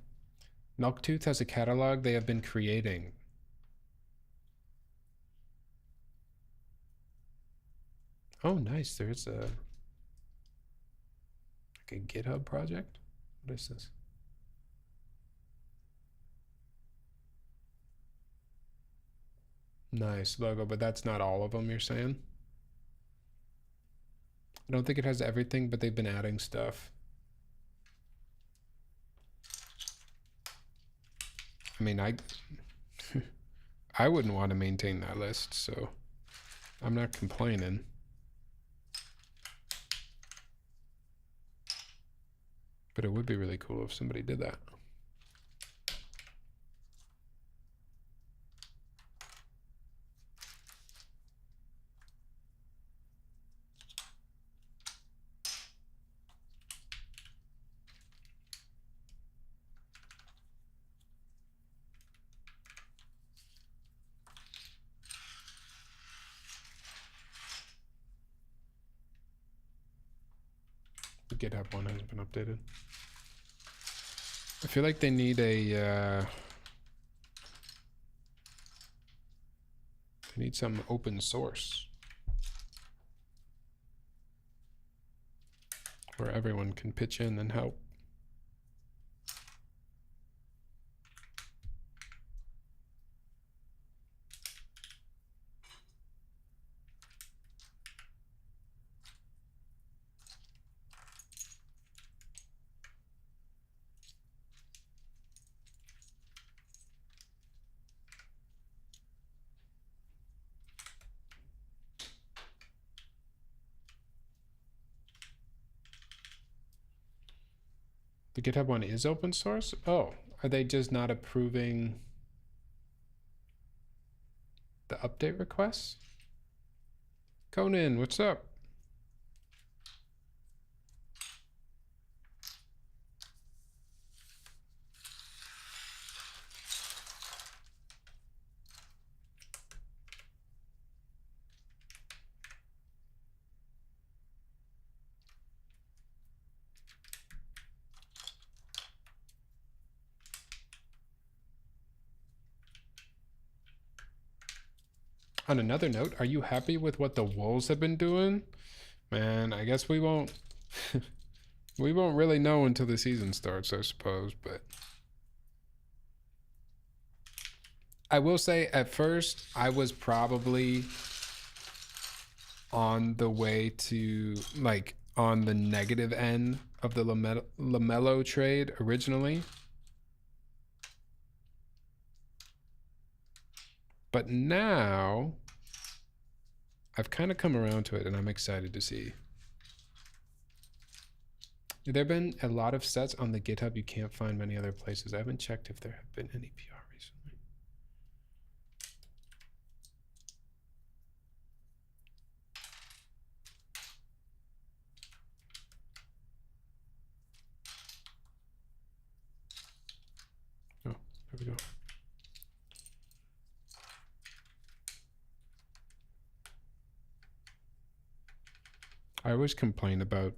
Milktooth has a catalog they have been creating. Oh, nice. There's a GitHub project. What is this? Nice logo, but that's not all of them, you're saying? I don't think it has everything, but they've been adding stuff. I mean, I wouldn't want to maintain that list, so I'm not complaining. But it would be really cool if somebody did that. The GitHub one hasn't been updated. I feel like they need they need some open source where everyone can pitch in and help. The GitHub one is open source? Oh, are they just not approving the update requests? Conan, what's up? On another note, are you happy with what the Wolves have been doing? Man, I guess we won't we won't really know until the season starts, I suppose, but I will say at first I was probably on the way to, like, on the negative end of the LaMelo trade originally. But now I've kind of come around to it, and I'm excited to see. There have been a lot of sets on the GitHub you can't find many other places. I haven't checked if there have been any PR recently. Oh, there we go. I always complain about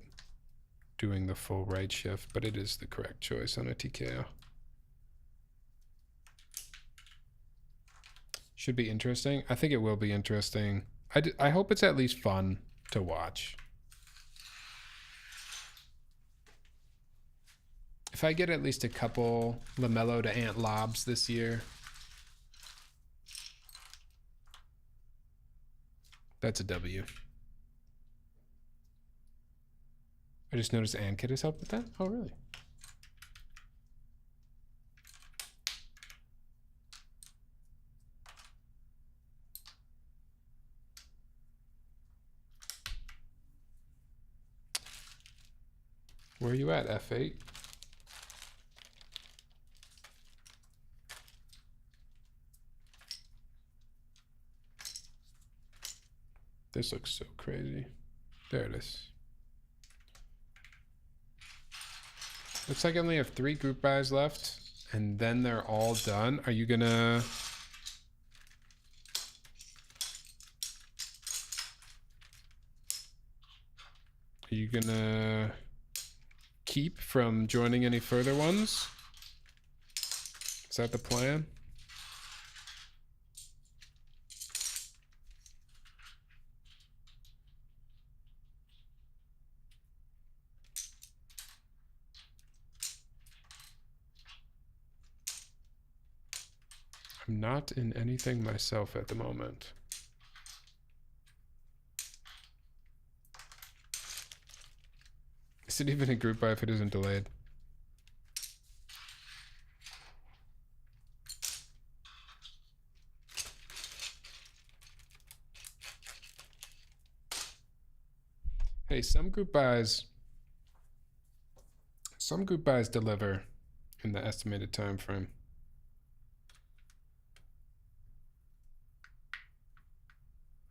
doing the full right shift, but it is the correct choice on a TKO. Should be interesting. I think it will be interesting. I hope it's at least fun to watch. If I get at least a couple LaMelo to Ant lobs this year, that's a W. I just noticed AntKit has helped with that. Oh, really? Where are you at, F8? This looks so crazy. There it is. Looks like I only have 3 group buys left, and then they're all done. Are you gonna... Are you gonna keep from joining any further ones? Is that the plan? I'm not in anything myself at the moment. Is it even a group buy if it isn't delayed? Hey, some group buys deliver in the estimated time frame.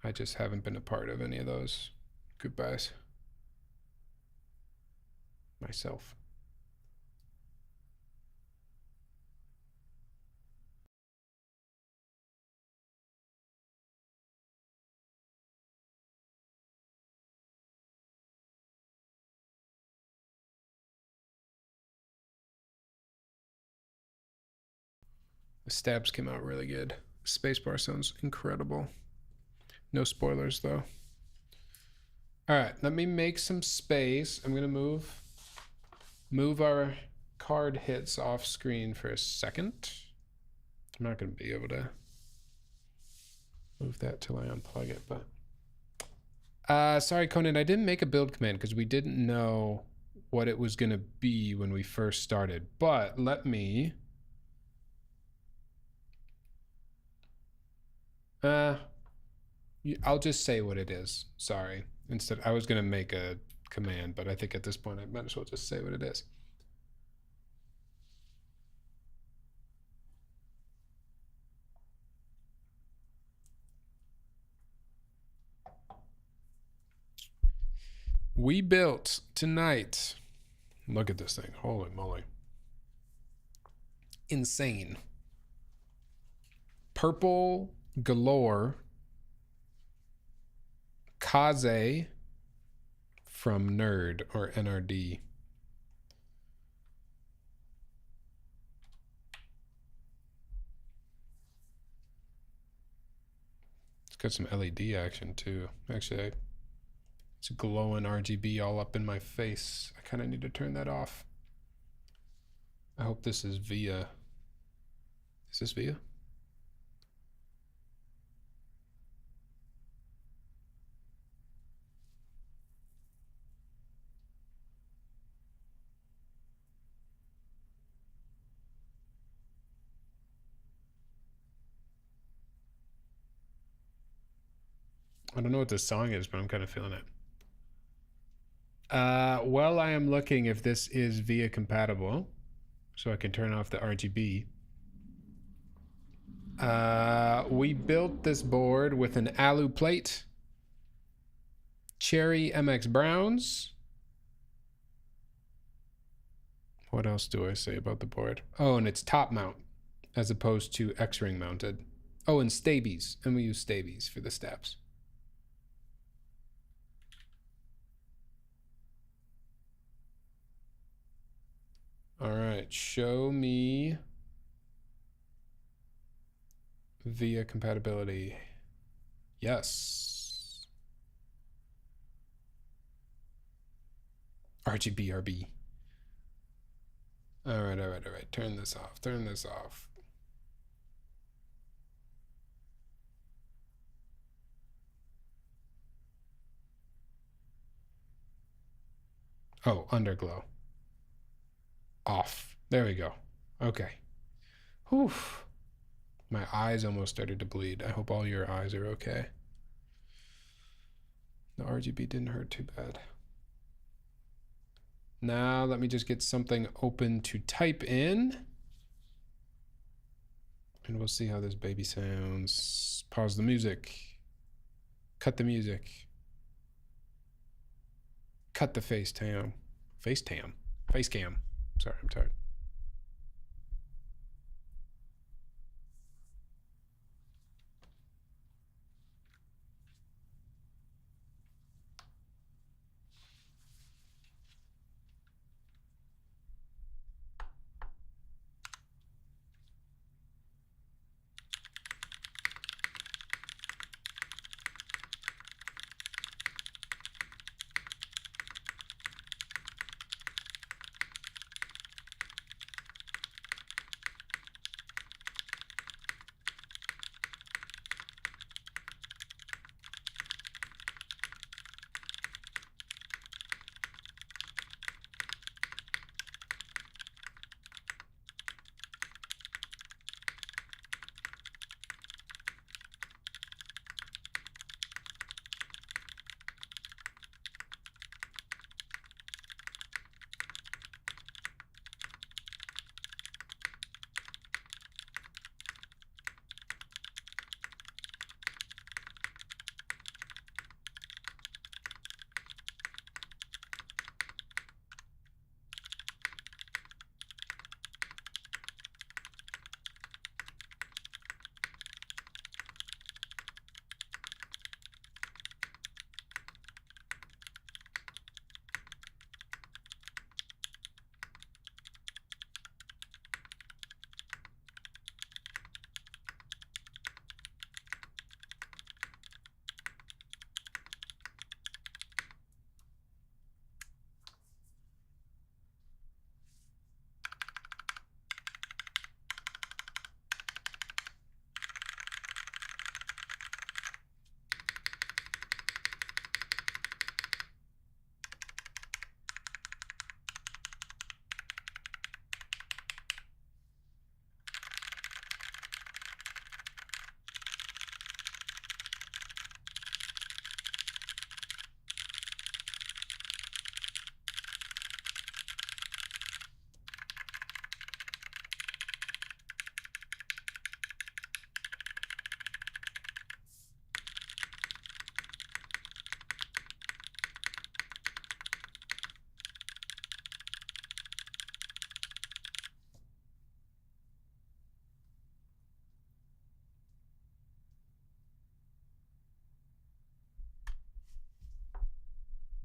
I just haven't been a part of any of those group buys myself. The stabs came out really good. Spacebar sounds incredible. No spoilers though. All right, let me make some space. I'm gonna move our card hits off screen for a second. I'm not gonna be able to move that till I unplug it, but sorry, Conan, I didn't make a build command because we didn't know what it was gonna be when we first started. But let me I'll just say what it is. Sorry. Instead, I was gonna make a command, but I think at this point I might as well just say what it is. We built tonight. Look at this thing. Holy moly. Insane. Purple galore. KAZE from NRD or NRD. It's Got some LED action too. Actually, it's glowing RGB all up in my face. I kind of need to turn that off. I hope this is via. Is this via? I don't know what this song is, but I'm kind of feeling it. Well, I am looking if this is via compatible, so I can turn off the RGB. We built this board with an alu plate, cherry MX Browns. What else do I say about the board? Oh, and it's top mount as opposed to X-ring mounted. Oh, and stabies, and we use stabies for the steps. All right, show me via compatibility. Yes. RGB RB. All right. Turn this off. Turn this off. Oh, underglow. Off. There we go. Okay. Whew. My eyes almost started to bleed. I hope all your eyes are okay. The RGB didn't hurt too bad. Now let me just get something open to type in. And we'll see how this baby sounds. Pause the music. Cut the music. Cut the FaceTime. FaceTime. Facecam. Sorry, I'm tired.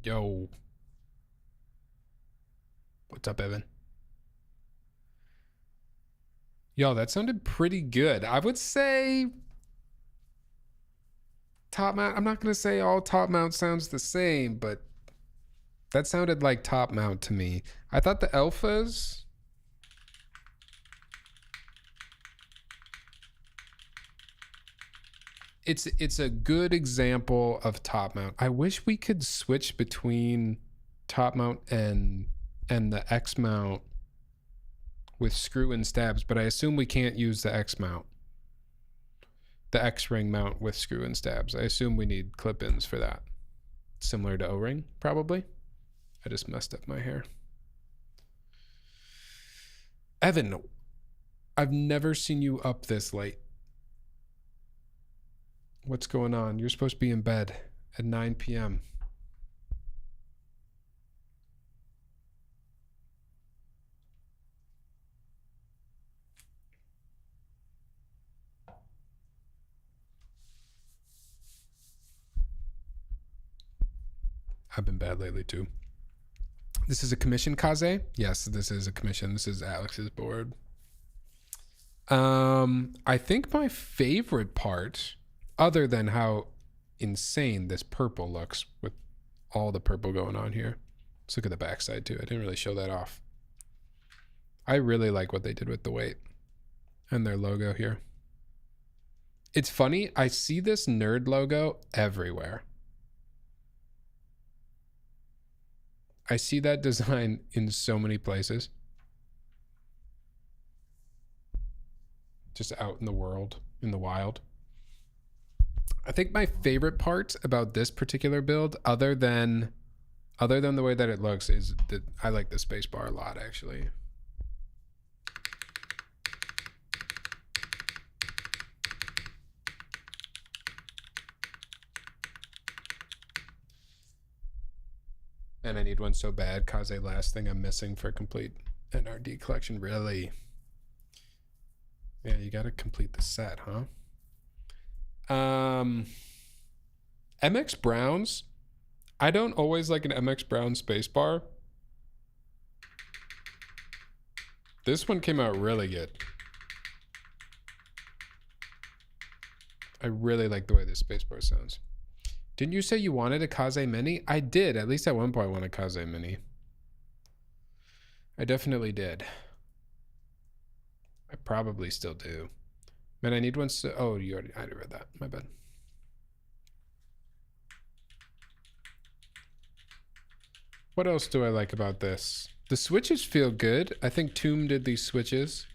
Yo. What's up, Evan? Yo, that sounded pretty good. I would say top mount. I'm not going to say all top mount sounds the same, but that sounded like top mount to me. I thought the alphas... It's a good example of top mount. I wish we could switch between top mount and the X mount with screw and stabs, but I assume we can't use the X mount. The X-ring mount with screw and stabs. I assume we need clip-ins for that. Similar to O-ring, probably. I just messed up my hair. Evan, I've never seen you up this late. What's going on? You're supposed to be in bed at 9 p.m. I've been bad lately too. This is a commission, KAZE? Yes, this is a commission. This is Alex's board. I think my favorite part, other than how insane this purple looks with all the purple going on here. Let's look at the backside too. I didn't really show that off. I really like what they did with the weight and their logo here. It's funny, I see this nerd logo everywhere. I see that design in so many places. Just out in the world, in the wild. I think my favorite part about this particular build, other than the way that it looks, is that I like the space bar a lot, actually. And I need one so bad. KAZE, last thing I'm missing for a complete NRD collection. Really? Yeah, you got to complete the set, huh? MX Browns. I don't always like an MX Brown spacebar. This one came out really good. I really like the way this spacebar sounds. Didn't you say you wanted a KAZE Mini? I did. At least at one point I want a KAZE Mini. I definitely did. I probably still do. Man, I need one so... Oh, I already read that. My bad. What else do I like about this? The switches feel good. I think Tomb did these switches.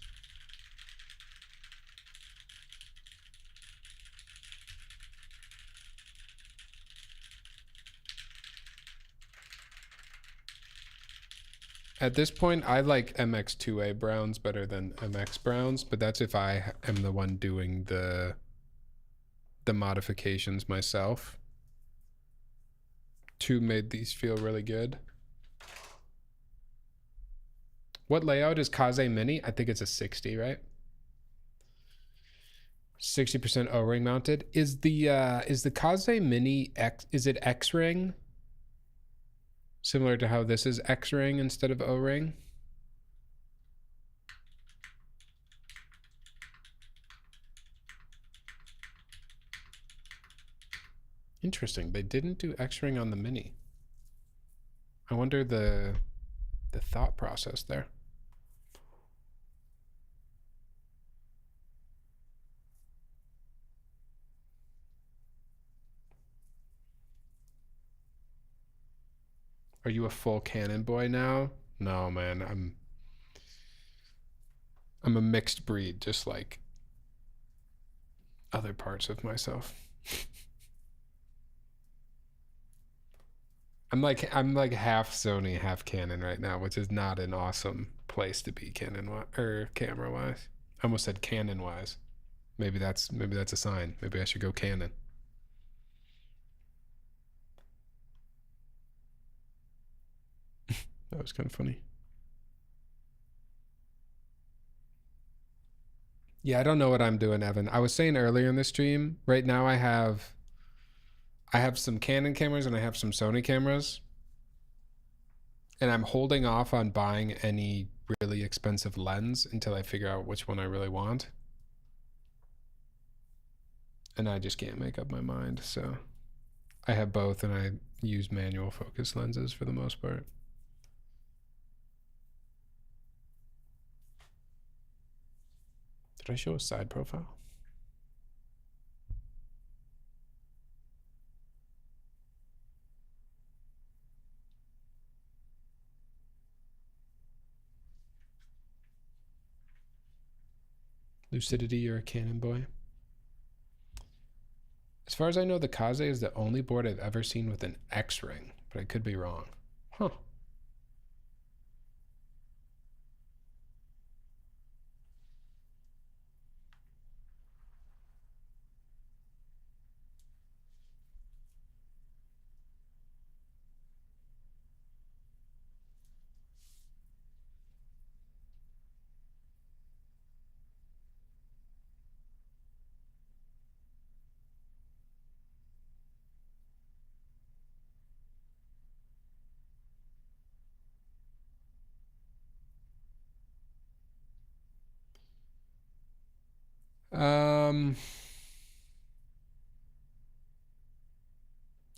At this point, I like MX2A Browns better than MX Browns, but that's if I am the one doing the modifications myself. Two made these feel really good. What layout is KAZE Mini? I think it's a 60, right? 60% O-ring mounted. Is the KAZE Mini is it X-ring? Similar to how this is X-ring instead of O-ring. Interesting. They didn't do X-ring on the Mini. I wonder the thought process there. Are you a full Canon boy now? No, man. I'm a mixed breed, just like other parts of myself. I'm like half Sony, half Canon right now, which is not an awesome place to be Canon or camera wise. I almost said Canon wise. Maybe that's a sign. Maybe I should go Canon. That was kind of funny. Yeah, I don't know what I'm doing, Evan. I was saying earlier in the stream, right now I have some Canon cameras and I have some Sony cameras. And I'm holding off on buying any really expensive lens until I figure out which one I really want. and I just can't make up my mind. So I have both, and I use manual focus lenses for the most part. Did I show a side profile? Lucidity, you're a Canon boy. As far as I know, the KAZE is the only board I've ever seen with an X ring, but I could be wrong. Huh.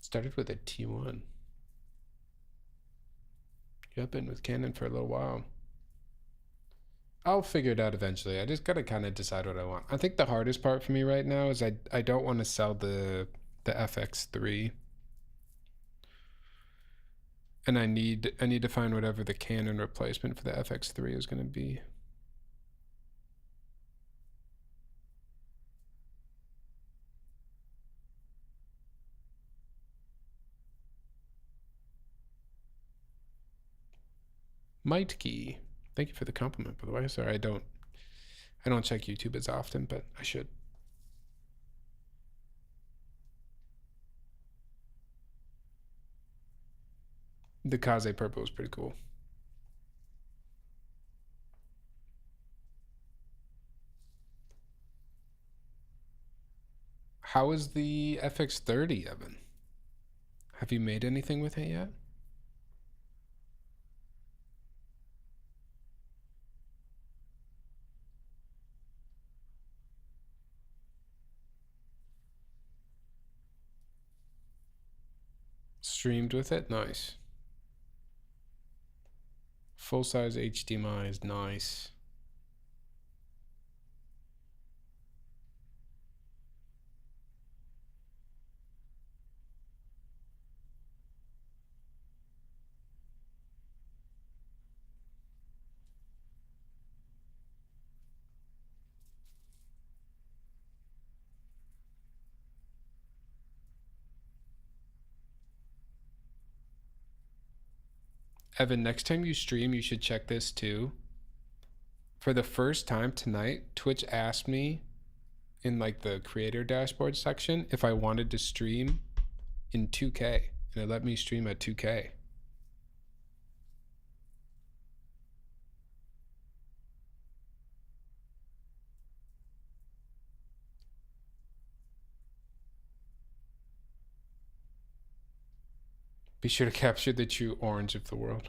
Started with a T1. Yeah, I've been with Canon for a little while. I'll figure it out eventually. I just gotta kind of decide what I want. I think the hardest part for me right now is I don't want to sell the FX3, and I need to find whatever the Canon replacement for the FX3 is going to be. Might Key, thank you for the compliment, by the way. Sorry, I don't check YouTube as often, but I should. The KAZE purple is pretty cool. How is the FX30, Evan? Have you made anything with it yet? Streamed with it? Nice. Full-size HDMI is nice. Evan, next time you stream, you should check this too. For the first time tonight, Twitch asked me in like the creator dashboard section if I wanted to stream in 2K, and it let me stream at 2K. Be sure to capture the true orange of the world.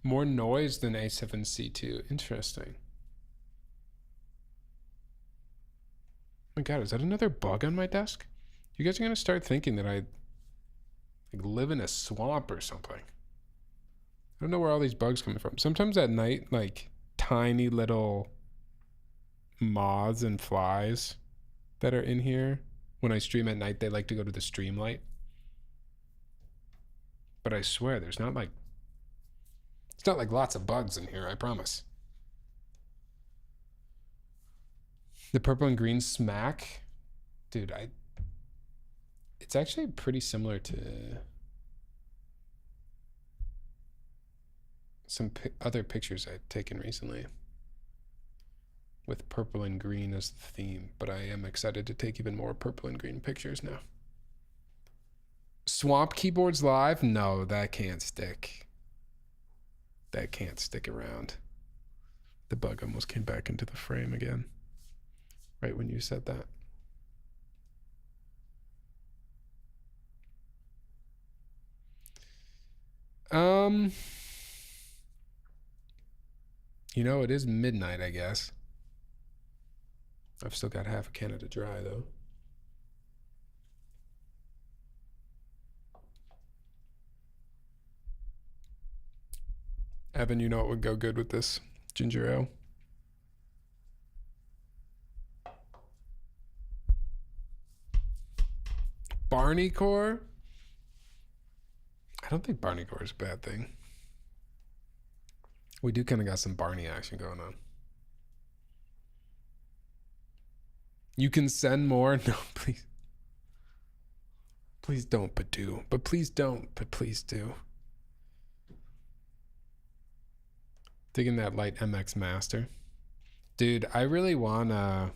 More noise than A7C2. Interesting. Oh my god, is that another bug on my desk? You guys are gonna start thinking that I like live in a swamp or something. I don't know where all these bugs coming from. Sometimes at night, like tiny little moths and flies that are in here. When I stream at night, they like to go to the stream light. But I swear, there's not like, it's not like lots of bugs in here, I promise. The purple and green smack, dude, it's actually pretty similar to some other pictures I've taken recently with purple and green as the theme, but I am excited to take even more purple and green pictures now. Swamp keyboards live? No, that can't stick. That can't stick around. The bug almost came back into the frame again. Right when you said that. You know, it is midnight, I guess. I've still got half a Canada Dry, though. Evan, you know what would go good with this ginger ale? Barneycore? I don't think Barneycore is a bad thing. We do kind of got some Barney action going on. You can send more? No, please. Please don't, but do. But please don't, but please do. Digging that light MX Master. Dude, I really wanna...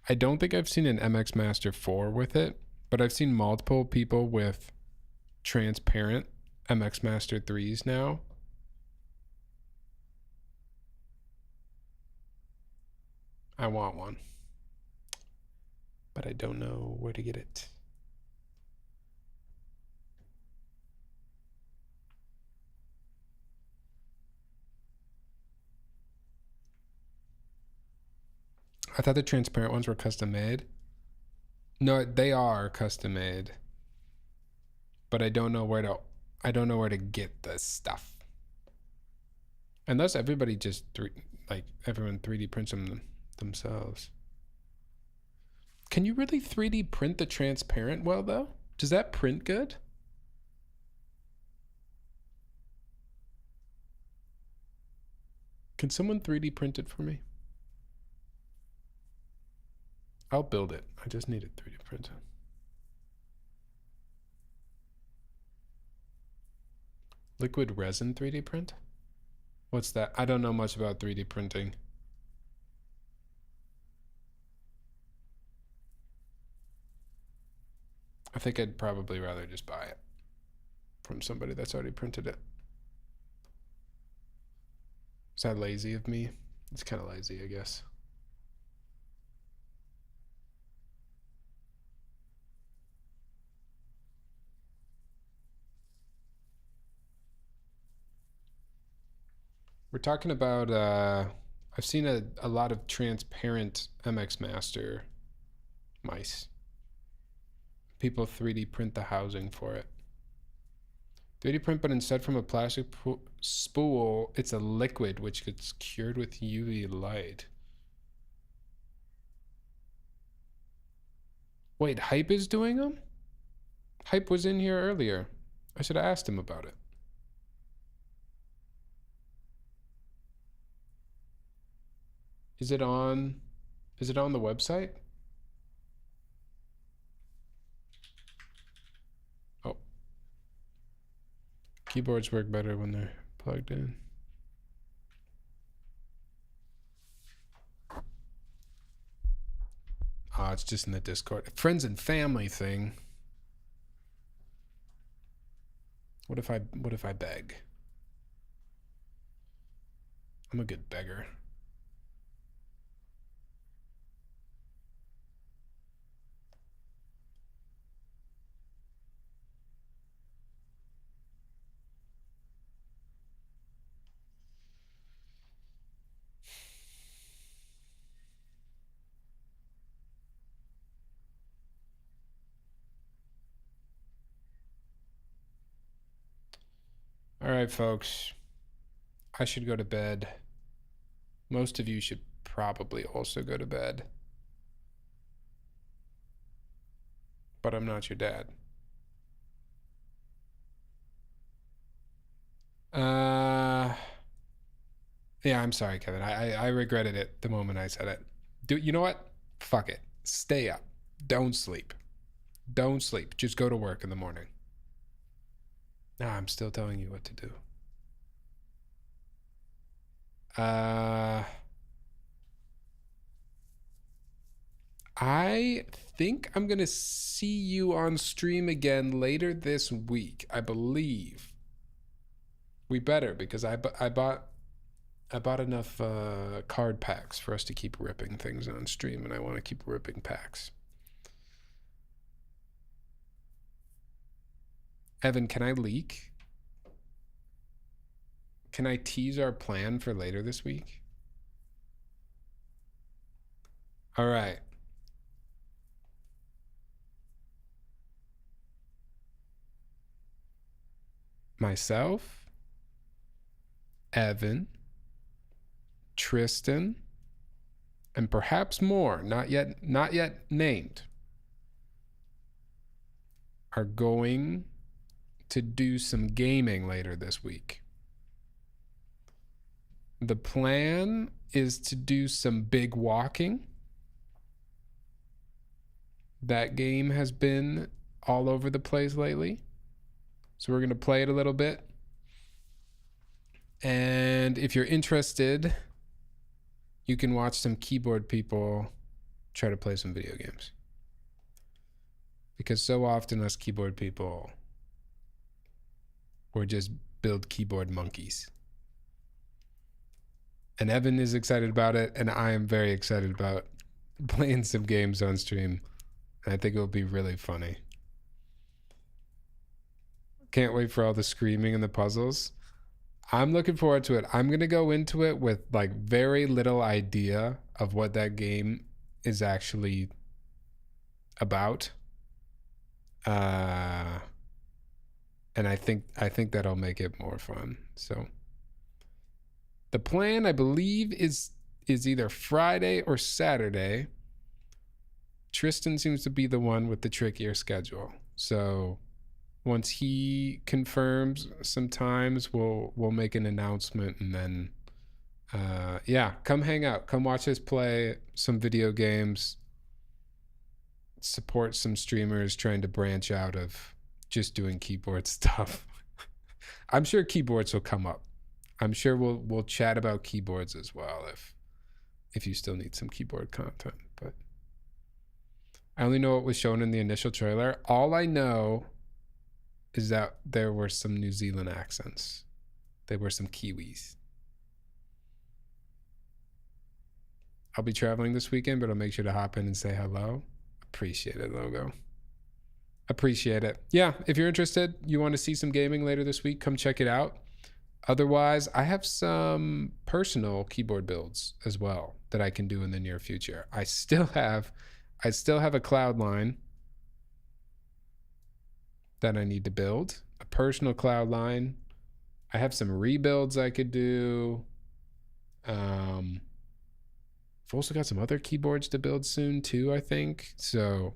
I don't think I've seen an MX Master 4 with it, but I've seen multiple people with transparent MX Master 3s now. I want one, but I don't know where to get it. I thought the transparent ones were custom made. No, they are custom made, but I don't know where to get this stuff. Unless everybody just everyone 3D prints them themselves. Can you really 3D print the transparent well though? Does that print good? Can someone 3D print it for me? I'll build it. I just need it 3D printed. Liquid resin 3D print? What's that? I don't know much about 3D printing. I think I'd probably rather just buy it from somebody that's already printed it. Is that lazy of me? It's kind of lazy, I guess. We're talking about, I've seen a lot of transparent MX Master mice. People 3D print the housing for it. 3D print, but instead from a plastic spool, it's a liquid which gets cured with UV light. Wait, Hype is doing them? Hype was in here earlier. I should have asked him about it. Is it on the website? Oh. Keyboards work better when they're plugged in. Ah, it's just in the Discord. Friends and family thing. What if I beg? I'm a good beggar. All right, folks. I should go to bed. Most of you should probably also go to bed. But I'm not your dad. Yeah, I'm sorry, Kevin. I regretted it the moment I said it. You know what? Fuck it. Stay up. Don't sleep. Don't sleep. Just go to work in the morning. Nah, I'm still telling you what to do. I think I'm gonna see you on stream again later this week, I believe. We better, because I bought enough card packs for us to keep ripping things on stream, and I want to keep ripping packs. Evan, can I leak? Can I tease our plan for later this week? All right. Myself, Evan, Tristan, and perhaps more, not yet named, are going to do some gaming later this week. The plan is to do some big walking. That game has been all over the place lately. So we're going to play it a little bit. And if you're interested, you can watch some keyboard people try to play some video games. Because so often us keyboard people, we're just build keyboard monkeys. And Evan is excited about it, and I am very excited about playing some games on stream. And I think it will be really funny. Can't wait for all the screaming and the puzzles. I'm looking forward to it. I'm going to go into it with like very little idea of what that game is actually about. And I think that'll make it more fun. So the plan, I believe, is either Friday or Saturday. Tristan seems to be the one with the trickier schedule. So once he confirms some times, we'll make an announcement, and then yeah, come hang out, come watch us play some video games, support some streamers trying to branch out of just doing keyboard stuff. I'm sure keyboards will come up. I'm sure we'll chat about keyboards as well if you still need some keyboard content. But I only know what was shown in the initial trailer. All I know is that there were some New Zealand accents. There were some Kiwis. I'll be traveling this weekend, but I'll make sure to hop in and say hello. Appreciate it, Logo. Appreciate it. Yeah, if you're interested, you want to see some gaming later this week, come check it out. Otherwise, I have some personal keyboard builds as well that I can do in the near future. I still have a cloud line that I need to build, a personal cloud line. I have some rebuilds I could do. I've also got some other keyboards to build soon too, I think. So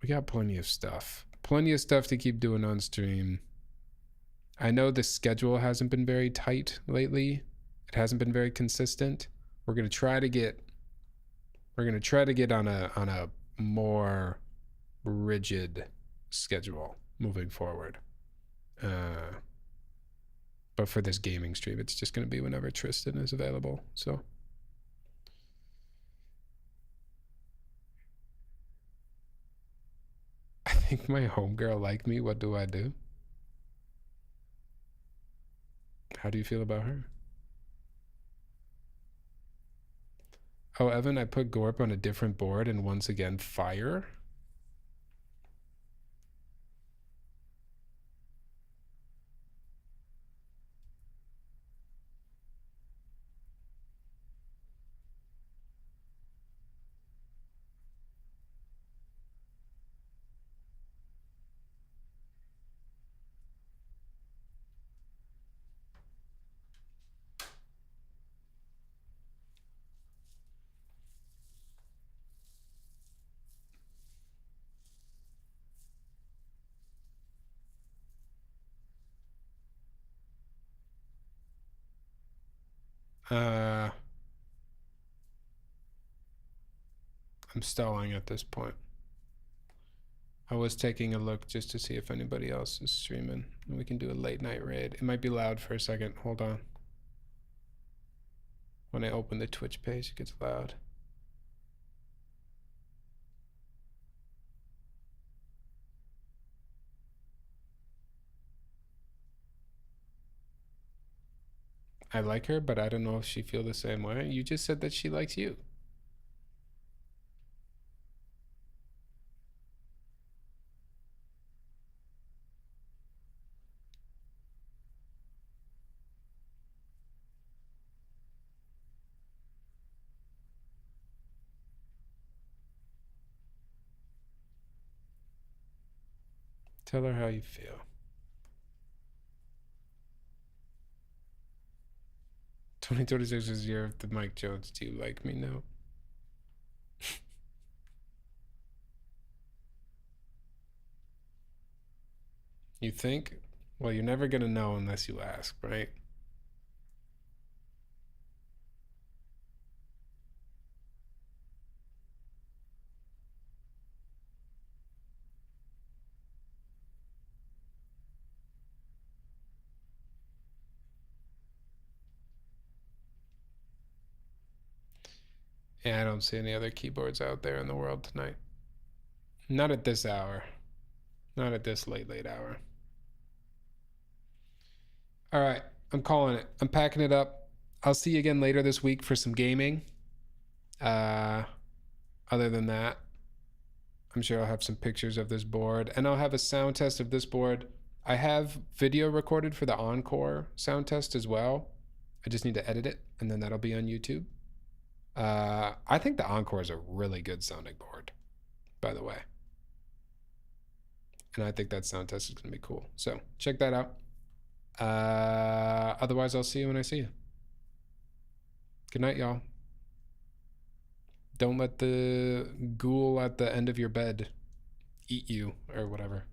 we got plenty of stuff to keep doing on stream. I know the schedule hasn't been very tight lately. It hasn't been very consistent. We're gonna try to get on a more rigid schedule moving forward. But for this gaming stream, it's just gonna be whenever Tristan is available. So I think my homegirl liked me. What do I do? How do you feel about her? Oh, Evan, I put Gorp on a different board and once again, fire. I'm stalling at this point. I was taking a look just to see if anybody else is streaming, and we can do a late night raid. It might be loud for a second. Hold on. When I open the Twitch page, it gets loud. I like her, but I don't know if she feel the same way. You just said that she likes you. Tell her how you feel. 2026 is the year of the Mike Jones. Do you like me now? You think? Well, you're never gonna know unless you ask, right? Yeah, I don't see any other keyboards out there in the world tonight. Not at this hour. Not at this late hour. All right, I'm calling it. I'm packing it up. I'll see you again later this week for some gaming. Other than that, I'm sure I'll have some pictures of this board, and I'll have a sound test of this board. I have video recorded for the Encore sound test as well. I just need to edit it, and then that'll be on YouTube. I think the Encore is a really good sounding board, by the way. And I think that sound test is going to be cool. So check that out. Otherwise, I'll see you when I see you. Good night, y'all. Don't let the ghoul at the end of your bed eat you or whatever.